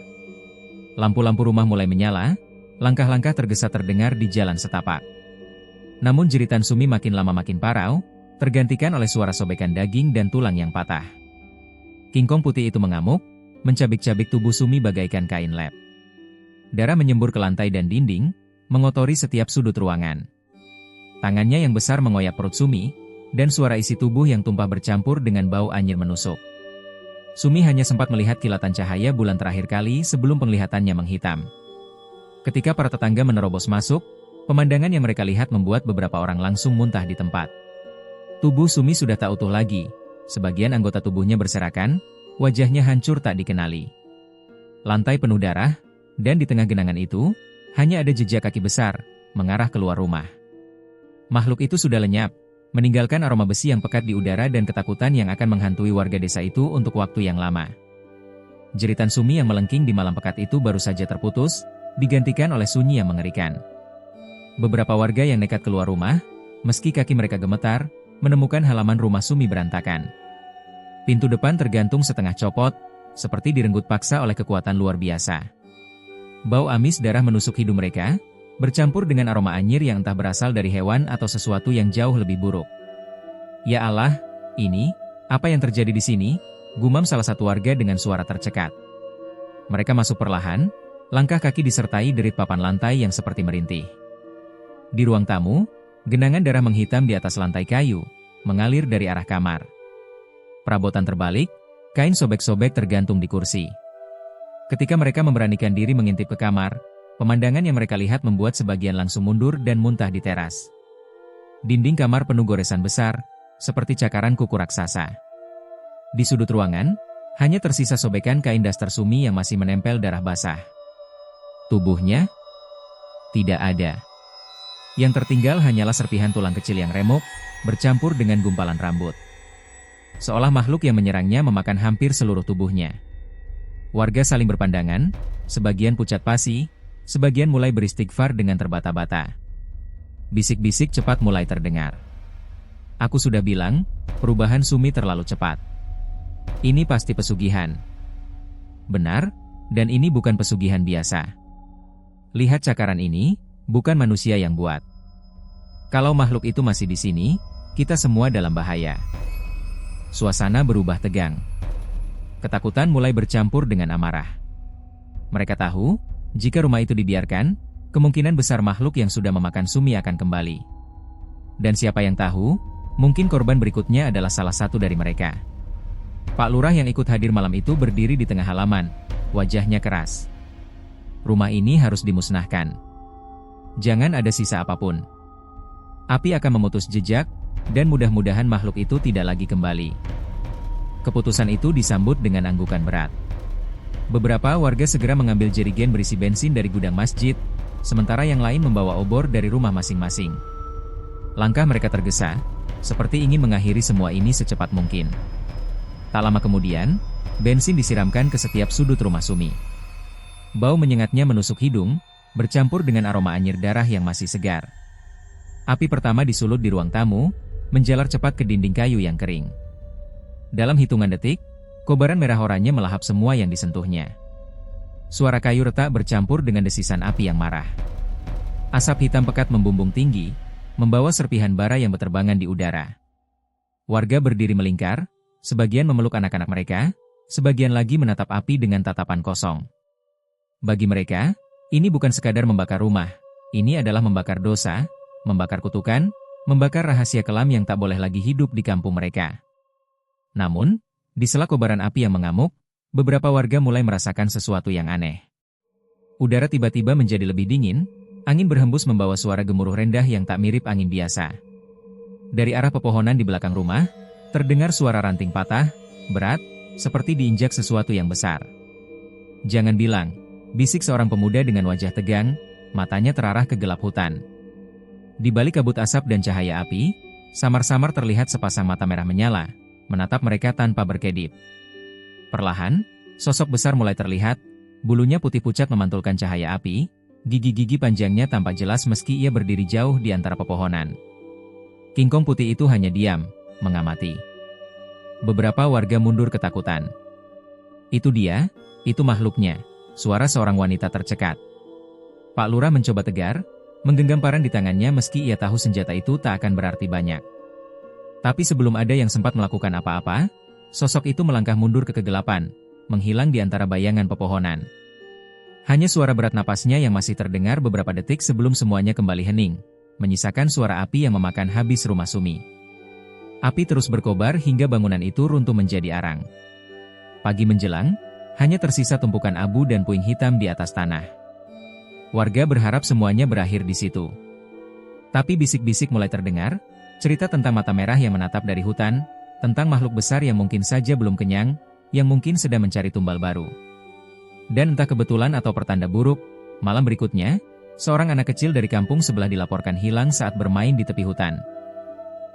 Lampu-lampu rumah mulai menyala, langkah-langkah tergesa terdengar di jalan setapak. Namun jeritan Sumi makin lama makin parau, tergantikan oleh suara sobekan daging dan tulang yang patah. Kingkong putih itu mengamuk, mencabik-cabik tubuh Sumi bagaikan kain lap. Darah menyembur ke lantai dan dinding, mengotori setiap sudut ruangan. Tangannya yang besar mengoyak perut Sumi, dan suara isi tubuh yang tumpah bercampur dengan bau anyir menusuk. Sumi hanya sempat melihat kilatan cahaya bulan terakhir kali sebelum penglihatannya menghitam. Ketika para tetangga menerobos masuk, pemandangan yang mereka lihat membuat beberapa orang langsung muntah di tempat. Tubuh Sumi sudah tak utuh lagi, sebagian anggota tubuhnya berserakan, wajahnya hancur tak dikenali. Lantai penuh darah, dan di tengah genangan itu, hanya ada jejak kaki besar, mengarah keluar rumah. Makhluk itu sudah lenyap, meninggalkan aroma besi yang pekat di udara dan ketakutan yang akan menghantui warga desa itu untuk waktu yang lama. Jeritan Sumi yang melengking di malam pekat itu baru saja terputus, digantikan oleh sunyi yang mengerikan. Beberapa warga yang nekat keluar rumah, meski kaki mereka gemetar, menemukan halaman rumah Sumi berantakan. Pintu depan tergantung setengah copot, seperti direnggut paksa oleh kekuatan luar biasa. Bau amis darah menusuk hidung mereka, bercampur dengan aroma anyir yang entah berasal dari hewan atau sesuatu yang jauh lebih buruk. Ya Allah, ini, apa yang terjadi di sini? Gumam salah satu warga dengan suara tercekat. Mereka masuk perlahan, langkah kaki disertai derit papan lantai yang seperti merintih. Di ruang tamu, genangan darah menghitam di atas lantai kayu, mengalir dari arah kamar. Perabotan terbalik, kain sobek-sobek tergantung di kursi. Ketika mereka memberanikan diri mengintip ke kamar, pemandangan yang mereka lihat membuat sebagian langsung mundur dan muntah di teras. Dinding kamar penuh goresan besar, seperti cakaran kuku raksasa. Di sudut ruangan, hanya tersisa sobekan kain daster Sumi yang masih menempel darah basah. Tubuhnya tidak ada. Yang tertinggal hanyalah serpihan tulang kecil yang remuk, bercampur dengan gumpalan rambut. Seolah makhluk yang menyerangnya memakan hampir seluruh tubuhnya. Warga saling berpandangan, sebagian pucat pasi, sebagian mulai beristighfar dengan terbata-bata. Bisik-bisik cepat mulai terdengar. Aku sudah bilang, perubahan Sumi terlalu cepat. Ini pasti pesugihan. Benar, dan ini bukan pesugihan biasa. Lihat cakaran ini, bukan manusia yang buat. Kalau makhluk itu masih di sini, kita semua dalam bahaya. Suasana berubah tegang. Ketakutan mulai bercampur dengan amarah. Mereka tahu, jika rumah itu dibiarkan, kemungkinan besar makhluk yang sudah memakan Sumi akan kembali. Dan siapa yang tahu, mungkin korban berikutnya adalah salah satu dari mereka. Pak Lurah yang ikut hadir malam itu berdiri di tengah halaman, wajahnya keras. Rumah ini harus dimusnahkan. Jangan ada sisa apapun. Api akan memutus jejak, dan mudah-mudahan makhluk itu tidak lagi kembali. Keputusan itu disambut dengan anggukan berat. Beberapa warga segera mengambil jerigen berisi bensin dari gudang masjid, sementara yang lain membawa obor dari rumah masing-masing. Langkah mereka tergesa, seperti ingin mengakhiri semua ini secepat mungkin. Tak lama kemudian, bensin disiramkan ke setiap sudut rumah Sumi. Bau menyengatnya menusuk hidung, bercampur dengan aroma anyir darah yang masih segar. Api pertama disulut di ruang tamu, menjalar cepat ke dinding kayu yang kering. Dalam hitungan detik, kobaran merah oranye melahap semua yang disentuhnya. Suara kayu retak bercampur dengan desisan api yang marah. Asap hitam pekat membumbung tinggi, membawa serpihan bara yang berterbangan di udara. Warga berdiri melingkar, sebagian memeluk anak-anak mereka, sebagian lagi menatap api dengan tatapan kosong. Bagi mereka, ini bukan sekadar membakar rumah, ini adalah membakar dosa, membakar kutukan, membakar rahasia kelam yang tak boleh lagi hidup di kampung mereka. Namun, di sela kobaran api yang mengamuk, beberapa warga mulai merasakan sesuatu yang aneh. Udara tiba-tiba menjadi lebih dingin, angin berhembus membawa suara gemuruh rendah yang tak mirip angin biasa. Dari arah pepohonan di belakang rumah, terdengar suara ranting patah, berat, seperti diinjak sesuatu yang besar. Jangan bilang, bisik seorang pemuda dengan wajah tegang, matanya terarah ke gelap hutan. Di balik kabut asap dan cahaya api, samar-samar terlihat sepasang mata merah menyala, menatap mereka tanpa berkedip. Perlahan, sosok besar mulai terlihat, bulunya putih pucat memantulkan cahaya api, gigi-gigi panjangnya tampak jelas meski ia berdiri jauh di antara pepohonan. King Kong putih itu hanya diam, mengamati. Beberapa warga mundur ketakutan. Itu dia, itu makhluknya, suara seorang wanita tercekat. Pak Lurah mencoba tegar, menggenggam parang di tangannya meski ia tahu senjata itu tak akan berarti banyak. Tapi sebelum ada yang sempat melakukan apa-apa, sosok itu melangkah mundur ke kegelapan, menghilang di antara bayangan pepohonan. Hanya suara berat napasnya yang masih terdengar beberapa detik sebelum semuanya kembali hening, menyisakan suara api yang memakan habis rumah Sumi. Api terus berkobar hingga bangunan itu runtuh menjadi arang. Pagi menjelang, hanya tersisa tumpukan abu dan puing hitam di atas tanah. Warga berharap semuanya berakhir di situ. Tapi bisik-bisik mulai terdengar, cerita tentang mata merah yang menatap dari hutan, tentang makhluk besar yang mungkin saja belum kenyang, yang mungkin sedang mencari tumbal baru. Dan entah kebetulan atau pertanda buruk, malam berikutnya, seorang anak kecil dari kampung sebelah dilaporkan hilang saat bermain di tepi hutan.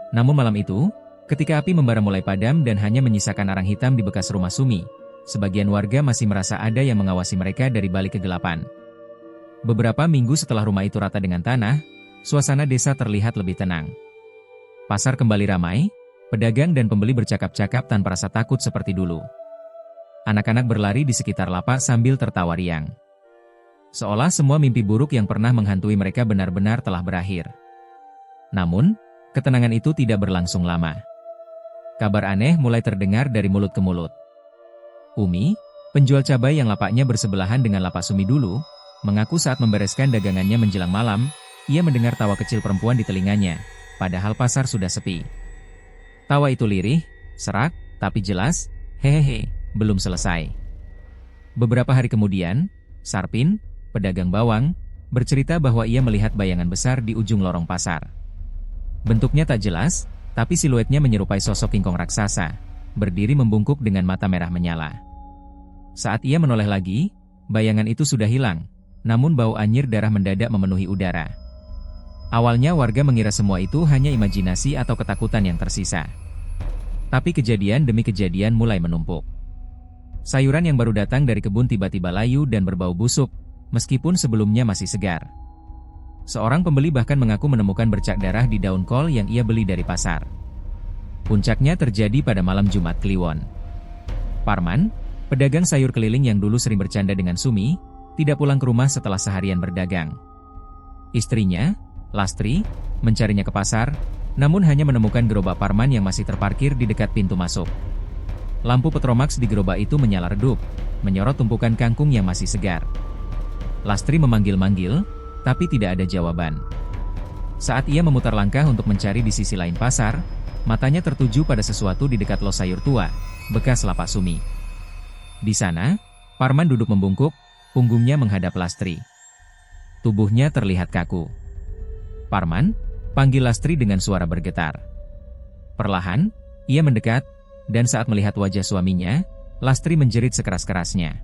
Namun malam itu, ketika api membara mulai padam dan hanya menyisakan arang hitam di bekas rumah Sumi, sebagian warga masih merasa ada yang mengawasi mereka dari balik kegelapan. Beberapa minggu setelah rumah itu rata dengan tanah, suasana desa terlihat lebih tenang. Pasar kembali ramai, pedagang dan pembeli bercakap-cakap tanpa rasa takut seperti dulu. Anak-anak berlari di sekitar lapak sambil tertawa riang. Seolah semua mimpi buruk yang pernah menghantui mereka benar-benar telah berakhir. Namun, ketenangan itu tidak berlangsung lama. Kabar aneh mulai terdengar dari mulut ke mulut. Umi, penjual cabai yang lapaknya bersebelahan dengan lapak Sumi dulu, mengaku saat membereskan dagangannya menjelang malam, ia mendengar tawa kecil perempuan di telinganya, padahal pasar sudah sepi. Tawa itu lirih, serak, tapi jelas, hehehe, belum selesai. Beberapa hari kemudian, Sarpin, pedagang bawang, bercerita bahwa ia melihat bayangan besar di ujung lorong pasar. Bentuknya tak jelas, tapi siluetnya menyerupai sosok King Kong raksasa, berdiri membungkuk dengan mata merah menyala. Saat ia menoleh lagi, bayangan itu sudah hilang. Namun bau anyir darah mendadak memenuhi udara. Awalnya warga mengira semua itu hanya imajinasi atau ketakutan yang tersisa. Tapi kejadian demi kejadian mulai menumpuk. Sayuran yang baru datang dari kebun tiba-tiba layu dan berbau busuk, meskipun sebelumnya masih segar. Seorang pembeli bahkan mengaku menemukan bercak darah di daun kol yang ia beli dari pasar. Puncaknya terjadi pada malam Jumat Kliwon. Parman, pedagang sayur keliling yang dulu sering bercanda dengan Sumi, tidak pulang ke rumah setelah seharian berdagang. Istrinya, Lastri, mencarinya ke pasar, namun hanya menemukan gerobak Parman yang masih terparkir di dekat pintu masuk. Lampu petromax di gerobak itu menyala redup, menyorot tumpukan kangkung yang masih segar. Lastri memanggil-manggil, tapi tidak ada jawaban. Saat ia memutar langkah untuk mencari di sisi lain pasar, matanya tertuju pada sesuatu di dekat los sayur tua, bekas lapak Sumi. Di sana, Parman duduk membungkuk, punggungnya menghadap Lastri. Tubuhnya terlihat kaku. Parman, panggil Lastri dengan suara bergetar. Perlahan, ia mendekat, dan saat melihat wajah suaminya, Lastri menjerit sekeras-kerasnya.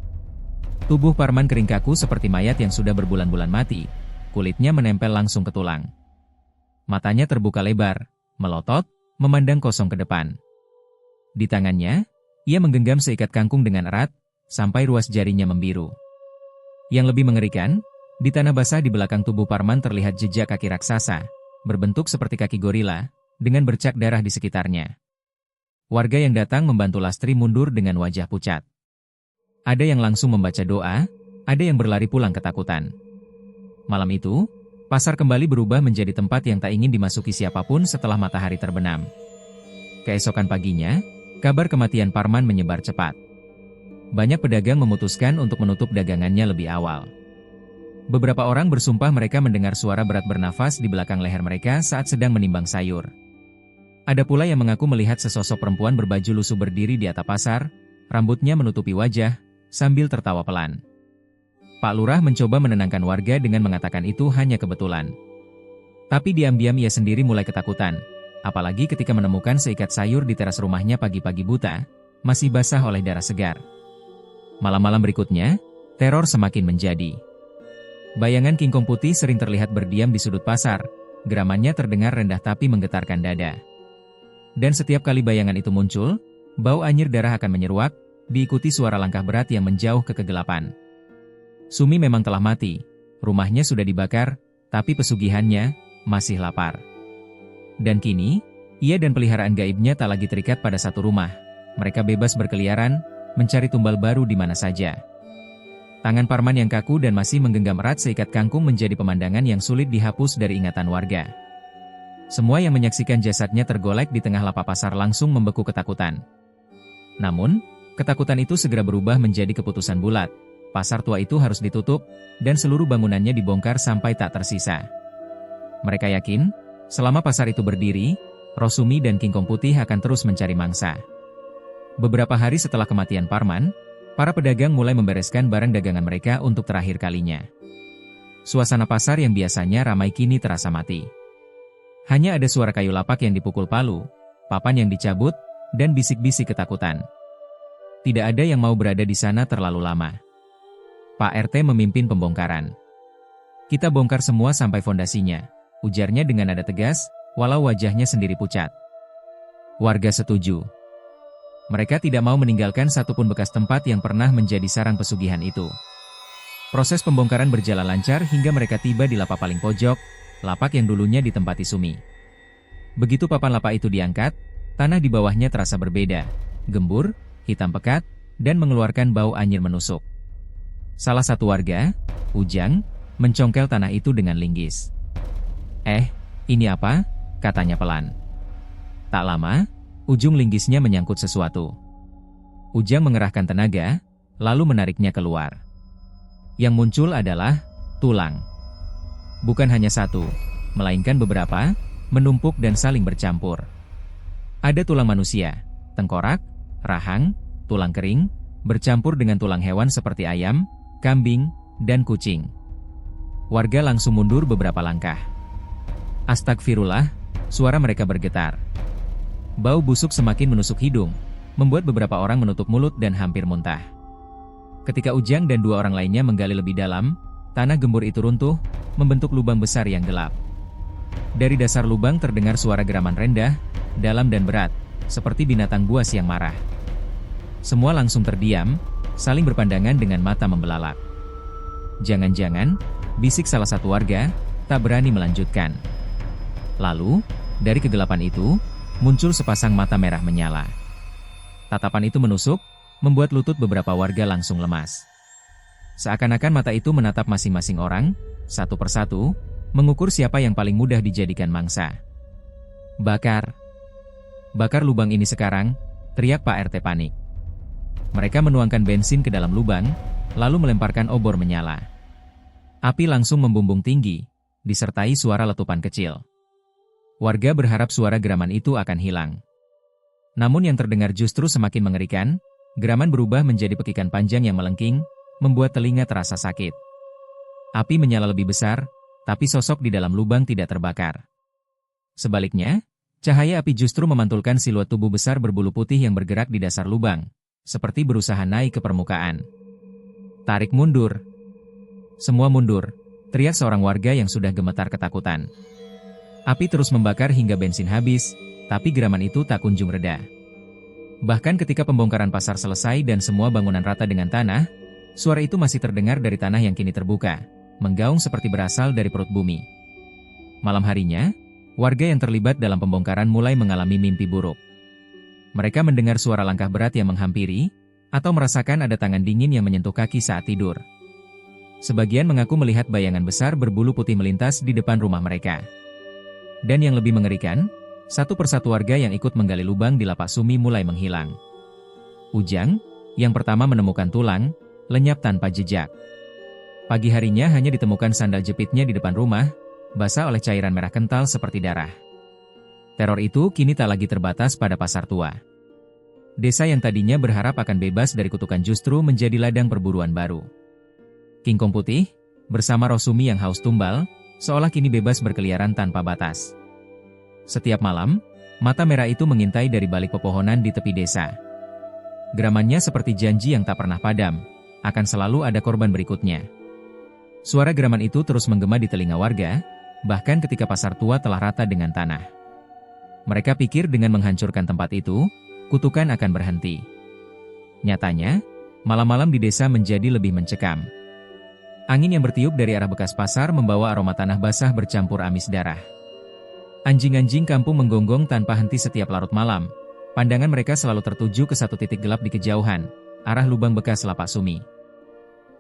Tubuh Parman kering kaku seperti mayat yang sudah berbulan-bulan mati, kulitnya menempel langsung ke tulang. Matanya terbuka lebar, melotot, memandang kosong ke depan. Di tangannya, ia menggenggam seikat kangkung dengan erat, sampai ruas jarinya membiru. Yang lebih mengerikan, di tanah basah di belakang tubuh Parman terlihat jejak kaki raksasa, berbentuk seperti kaki gorila, dengan bercak darah di sekitarnya. Warga yang datang membantu Lastri mundur dengan wajah pucat. Ada yang langsung membaca doa, ada yang berlari pulang ketakutan. Malam itu, pasar kembali berubah menjadi tempat yang tak ingin dimasuki siapapun setelah matahari terbenam. Keesokan paginya, kabar kematian Parman menyebar cepat. Banyak pedagang memutuskan untuk menutup dagangannya lebih awal. Beberapa orang bersumpah mereka mendengar suara berat bernafas di belakang leher mereka saat sedang menimbang sayur. Ada pula yang mengaku melihat sesosok perempuan berbaju lusuh berdiri di atap pasar, rambutnya menutupi wajah, sambil tertawa pelan. Pak Lurah mencoba menenangkan warga dengan mengatakan itu hanya kebetulan. Tapi diam-diam ia sendiri mulai ketakutan, apalagi ketika menemukan seikat sayur di teras rumahnya pagi-pagi buta, masih basah oleh darah segar. Malam-malam berikutnya, teror semakin menjadi. Bayangan King Kong putih sering terlihat berdiam di sudut pasar, geramannya terdengar rendah tapi menggetarkan dada. Dan setiap kali bayangan itu muncul, bau anyir darah akan menyeruak, diikuti suara langkah berat yang menjauh ke kegelapan. Sumi memang telah mati, rumahnya sudah dibakar, tapi pesugihannya masih lapar. Dan kini, ia dan peliharaan gaibnya tak lagi terikat pada satu rumah. Mereka bebas berkeliaran, mencari tumbal baru di mana saja. Tangan Parman yang kaku dan masih menggenggam erat seikat kangkung menjadi pemandangan yang sulit dihapus dari ingatan warga. Semua yang menyaksikan jasadnya tergolek di tengah lapak pasar langsung membeku ketakutan. Namun, ketakutan itu segera berubah menjadi keputusan bulat. Pasar tua itu harus ditutup, dan seluruh bangunannya dibongkar sampai tak tersisa. Mereka yakin, selama pasar itu berdiri, Roh Sumi dan Kingkong Putih akan terus mencari mangsa. Beberapa hari setelah kematian Parman, para pedagang mulai membereskan barang dagangan mereka untuk terakhir kalinya. Suasana pasar yang biasanya ramai kini terasa mati. Hanya ada suara kayu lapak yang dipukul palu, papan yang dicabut, dan bisik-bisik ketakutan. Tidak ada yang mau berada di sana terlalu lama. Pak RT memimpin pembongkaran. "Kita bongkar semua sampai fondasinya," ujarnya dengan nada tegas, walau wajahnya sendiri pucat. Warga setuju. Mereka tidak mau meninggalkan satupun bekas tempat yang pernah menjadi sarang pesugihan itu. Proses pembongkaran berjalan lancar hingga mereka tiba di lapak paling pojok, lapak yang dulunya ditempati Sumi. Begitu papan lapak itu diangkat, tanah di bawahnya terasa berbeda, gembur, hitam pekat, dan mengeluarkan bau anyir menusuk. Salah satu warga, Ujang, mencongkel tanah itu dengan linggis. Ini apa?" katanya pelan. Tak lama, ujung linggisnya menyangkut sesuatu. Ujang mengerahkan tenaga, lalu menariknya keluar. Yang muncul adalah tulang. Bukan hanya satu, melainkan beberapa, menumpuk dan saling bercampur. Ada tulang manusia, tengkorak, rahang, tulang kering, bercampur dengan tulang hewan seperti ayam, kambing, dan kucing. Warga langsung mundur beberapa langkah. Astagfirullah, suara mereka bergetar. Bau busuk semakin menusuk hidung, membuat beberapa orang menutup mulut dan hampir muntah. Ketika Ujang dan dua orang lainnya menggali lebih dalam, tanah gembur itu runtuh, membentuk lubang besar yang gelap. Dari dasar lubang terdengar suara geraman rendah, dalam dan berat, seperti binatang buas yang marah. Semua langsung terdiam, saling berpandangan dengan mata membelalak. "Jangan-jangan," bisik salah satu warga, tak berani melanjutkan. Lalu, dari kegelapan itu, muncul sepasang mata merah menyala. Tatapan itu menusuk, membuat lutut beberapa warga langsung lemas. Seakan-akan mata itu menatap masing-masing orang, satu persatu, mengukur siapa yang paling mudah dijadikan mangsa. "Bakar! Bakar lubang ini sekarang!" teriak Pak RT panik. Mereka menuangkan bensin ke dalam lubang, lalu melemparkan obor menyala. Api langsung membumbung tinggi, disertai suara letupan kecil. Warga berharap suara geraman itu akan hilang. Namun yang terdengar justru semakin mengerikan, geraman berubah menjadi pekikan panjang yang melengking, membuat telinga terasa sakit. Api menyala lebih besar, tapi sosok di dalam lubang tidak terbakar. Sebaliknya, cahaya api justru memantulkan siluet tubuh besar berbulu putih yang bergerak di dasar lubang, seperti berusaha naik ke permukaan. "Tarik mundur! Semua mundur!" teriak seorang warga yang sudah gemetar ketakutan. Api terus membakar hingga bensin habis, tapi geraman itu tak kunjung reda. Bahkan ketika pembongkaran pasar selesai dan semua bangunan rata dengan tanah, suara itu masih terdengar dari tanah yang kini terbuka, menggaung seperti berasal dari perut bumi. Malam harinya, warga yang terlibat dalam pembongkaran mulai mengalami mimpi buruk. Mereka mendengar suara langkah berat yang menghampiri, atau merasakan ada tangan dingin yang menyentuh kaki saat tidur. Sebagian mengaku melihat bayangan besar berbulu putih melintas di depan rumah mereka. Dan yang lebih mengerikan, satu persatu warga yang ikut menggali lubang di lapak Sumi mulai menghilang. Ujang, yang pertama menemukan tulang, lenyap tanpa jejak. Pagi harinya hanya ditemukan sandal jepitnya di depan rumah, basah oleh cairan merah kental seperti darah. Teror itu kini tak lagi terbatas pada pasar tua. Desa yang tadinya berharap akan bebas dari kutukan justru menjadi ladang perburuan baru. Kingkong Putih, bersama Roh Sumi yang haus tumbal, seolah kini bebas berkeliaran tanpa batas. Setiap malam, mata merah itu mengintai dari balik pepohonan di tepi desa. Geramannya seperti janji yang tak pernah padam, akan selalu ada korban berikutnya. Suara geraman itu terus menggema di telinga warga, bahkan ketika pasar tua telah rata dengan tanah. Mereka pikir dengan menghancurkan tempat itu, kutukan akan berhenti. Nyatanya, malam-malam di desa menjadi lebih mencekam. Angin yang bertiup dari arah bekas pasar membawa aroma tanah basah bercampur amis darah. Anjing-anjing kampung menggonggong tanpa henti setiap larut malam. Pandangan mereka selalu tertuju ke satu titik gelap di kejauhan, arah lubang bekas lapak Sumi.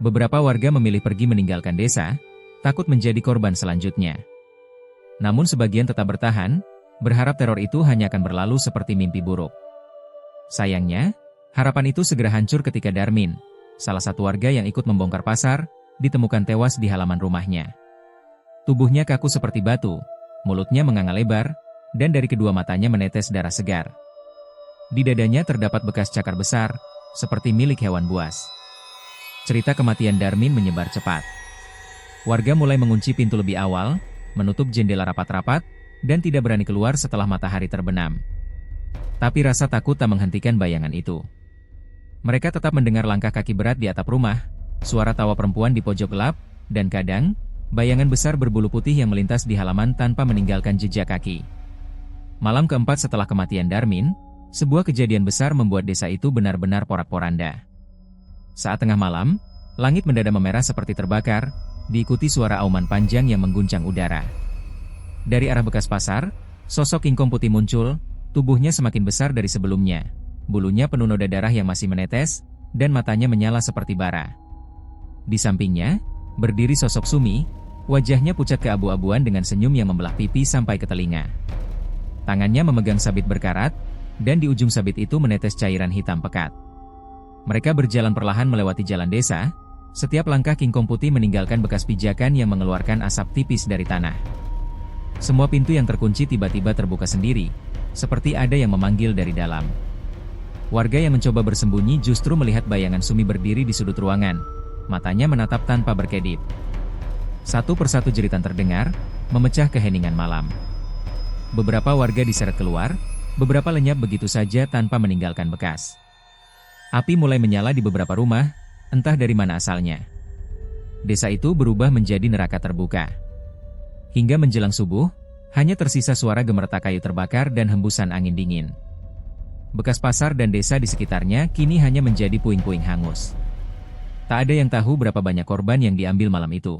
Beberapa warga memilih pergi meninggalkan desa, takut menjadi korban selanjutnya. Namun sebagian tetap bertahan, berharap teror itu hanya akan berlalu seperti mimpi buruk. Sayangnya, harapan itu segera hancur ketika Darmin, salah satu warga yang ikut membongkar pasar, ditemukan tewas di halaman rumahnya. Tubuhnya kaku seperti batu, mulutnya menganga lebar, dan dari kedua matanya menetes darah segar. Di dadanya terdapat bekas cakar besar, seperti milik hewan buas. Cerita kematian Darmin menyebar cepat. Warga mulai mengunci pintu lebih awal, menutup jendela rapat-rapat, dan tidak berani keluar setelah matahari terbenam. Tapi rasa takut tak menghentikan bayangan itu. Mereka tetap mendengar langkah kaki berat di atap rumah, suara tawa perempuan di pojok gelap, dan kadang, bayangan besar berbulu putih yang melintas di halaman tanpa meninggalkan jejak kaki. Malam keempat setelah kematian Darmin, sebuah kejadian besar membuat desa itu benar-benar porak-poranda. Saat tengah malam, langit mendadak memerah seperti terbakar, diikuti suara auman panjang yang mengguncang udara. Dari arah bekas pasar, sosok kingkong putih muncul, tubuhnya semakin besar dari sebelumnya. Bulunya penuh noda darah yang masih menetes, dan matanya menyala seperti bara. Di sampingnya, berdiri sosok Sumi, wajahnya pucat keabu-abuan dengan senyum yang membelah pipi sampai ke telinga. Tangannya memegang sabit berkarat, dan di ujung sabit itu menetes cairan hitam pekat. Mereka berjalan perlahan melewati jalan desa, setiap langkah kingkong putih meninggalkan bekas pijakan yang mengeluarkan asap tipis dari tanah. Semua pintu yang terkunci tiba-tiba terbuka sendiri, seperti ada yang memanggil dari dalam. Warga yang mencoba bersembunyi justru melihat bayangan Sumi berdiri di sudut ruangan, matanya menatap tanpa berkedip. Satu persatu jeritan terdengar, memecah keheningan malam. Beberapa warga diseret keluar, beberapa lenyap begitu saja tanpa meninggalkan bekas. Api mulai menyala di beberapa rumah, entah dari mana asalnya. Desa itu berubah menjadi neraka terbuka. Hingga menjelang subuh, hanya tersisa suara gemertak kayu terbakar dan hembusan angin dingin. Bekas pasar dan desa di sekitarnya kini hanya menjadi puing-puing hangus. Tak ada yang tahu berapa banyak korban yang diambil malam itu.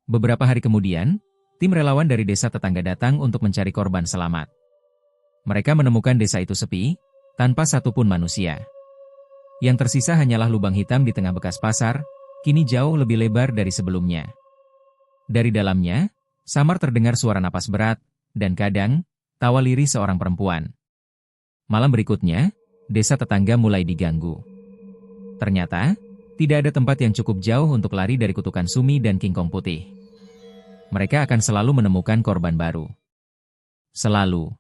Beberapa hari kemudian, tim relawan dari desa tetangga datang untuk mencari korban selamat. Mereka menemukan desa itu sepi, tanpa satupun manusia. Yang tersisa hanyalah lubang hitam di tengah bekas pasar, kini jauh lebih lebar dari sebelumnya. Dari dalamnya, samar terdengar suara napas berat, dan kadang, tawa lirih seorang perempuan. Malam berikutnya, desa tetangga mulai diganggu. Ternyata, tidak ada tempat yang cukup jauh untuk lari dari kutukan Sumi dan kingkong putih. Mereka akan selalu menemukan korban baru. Selalu.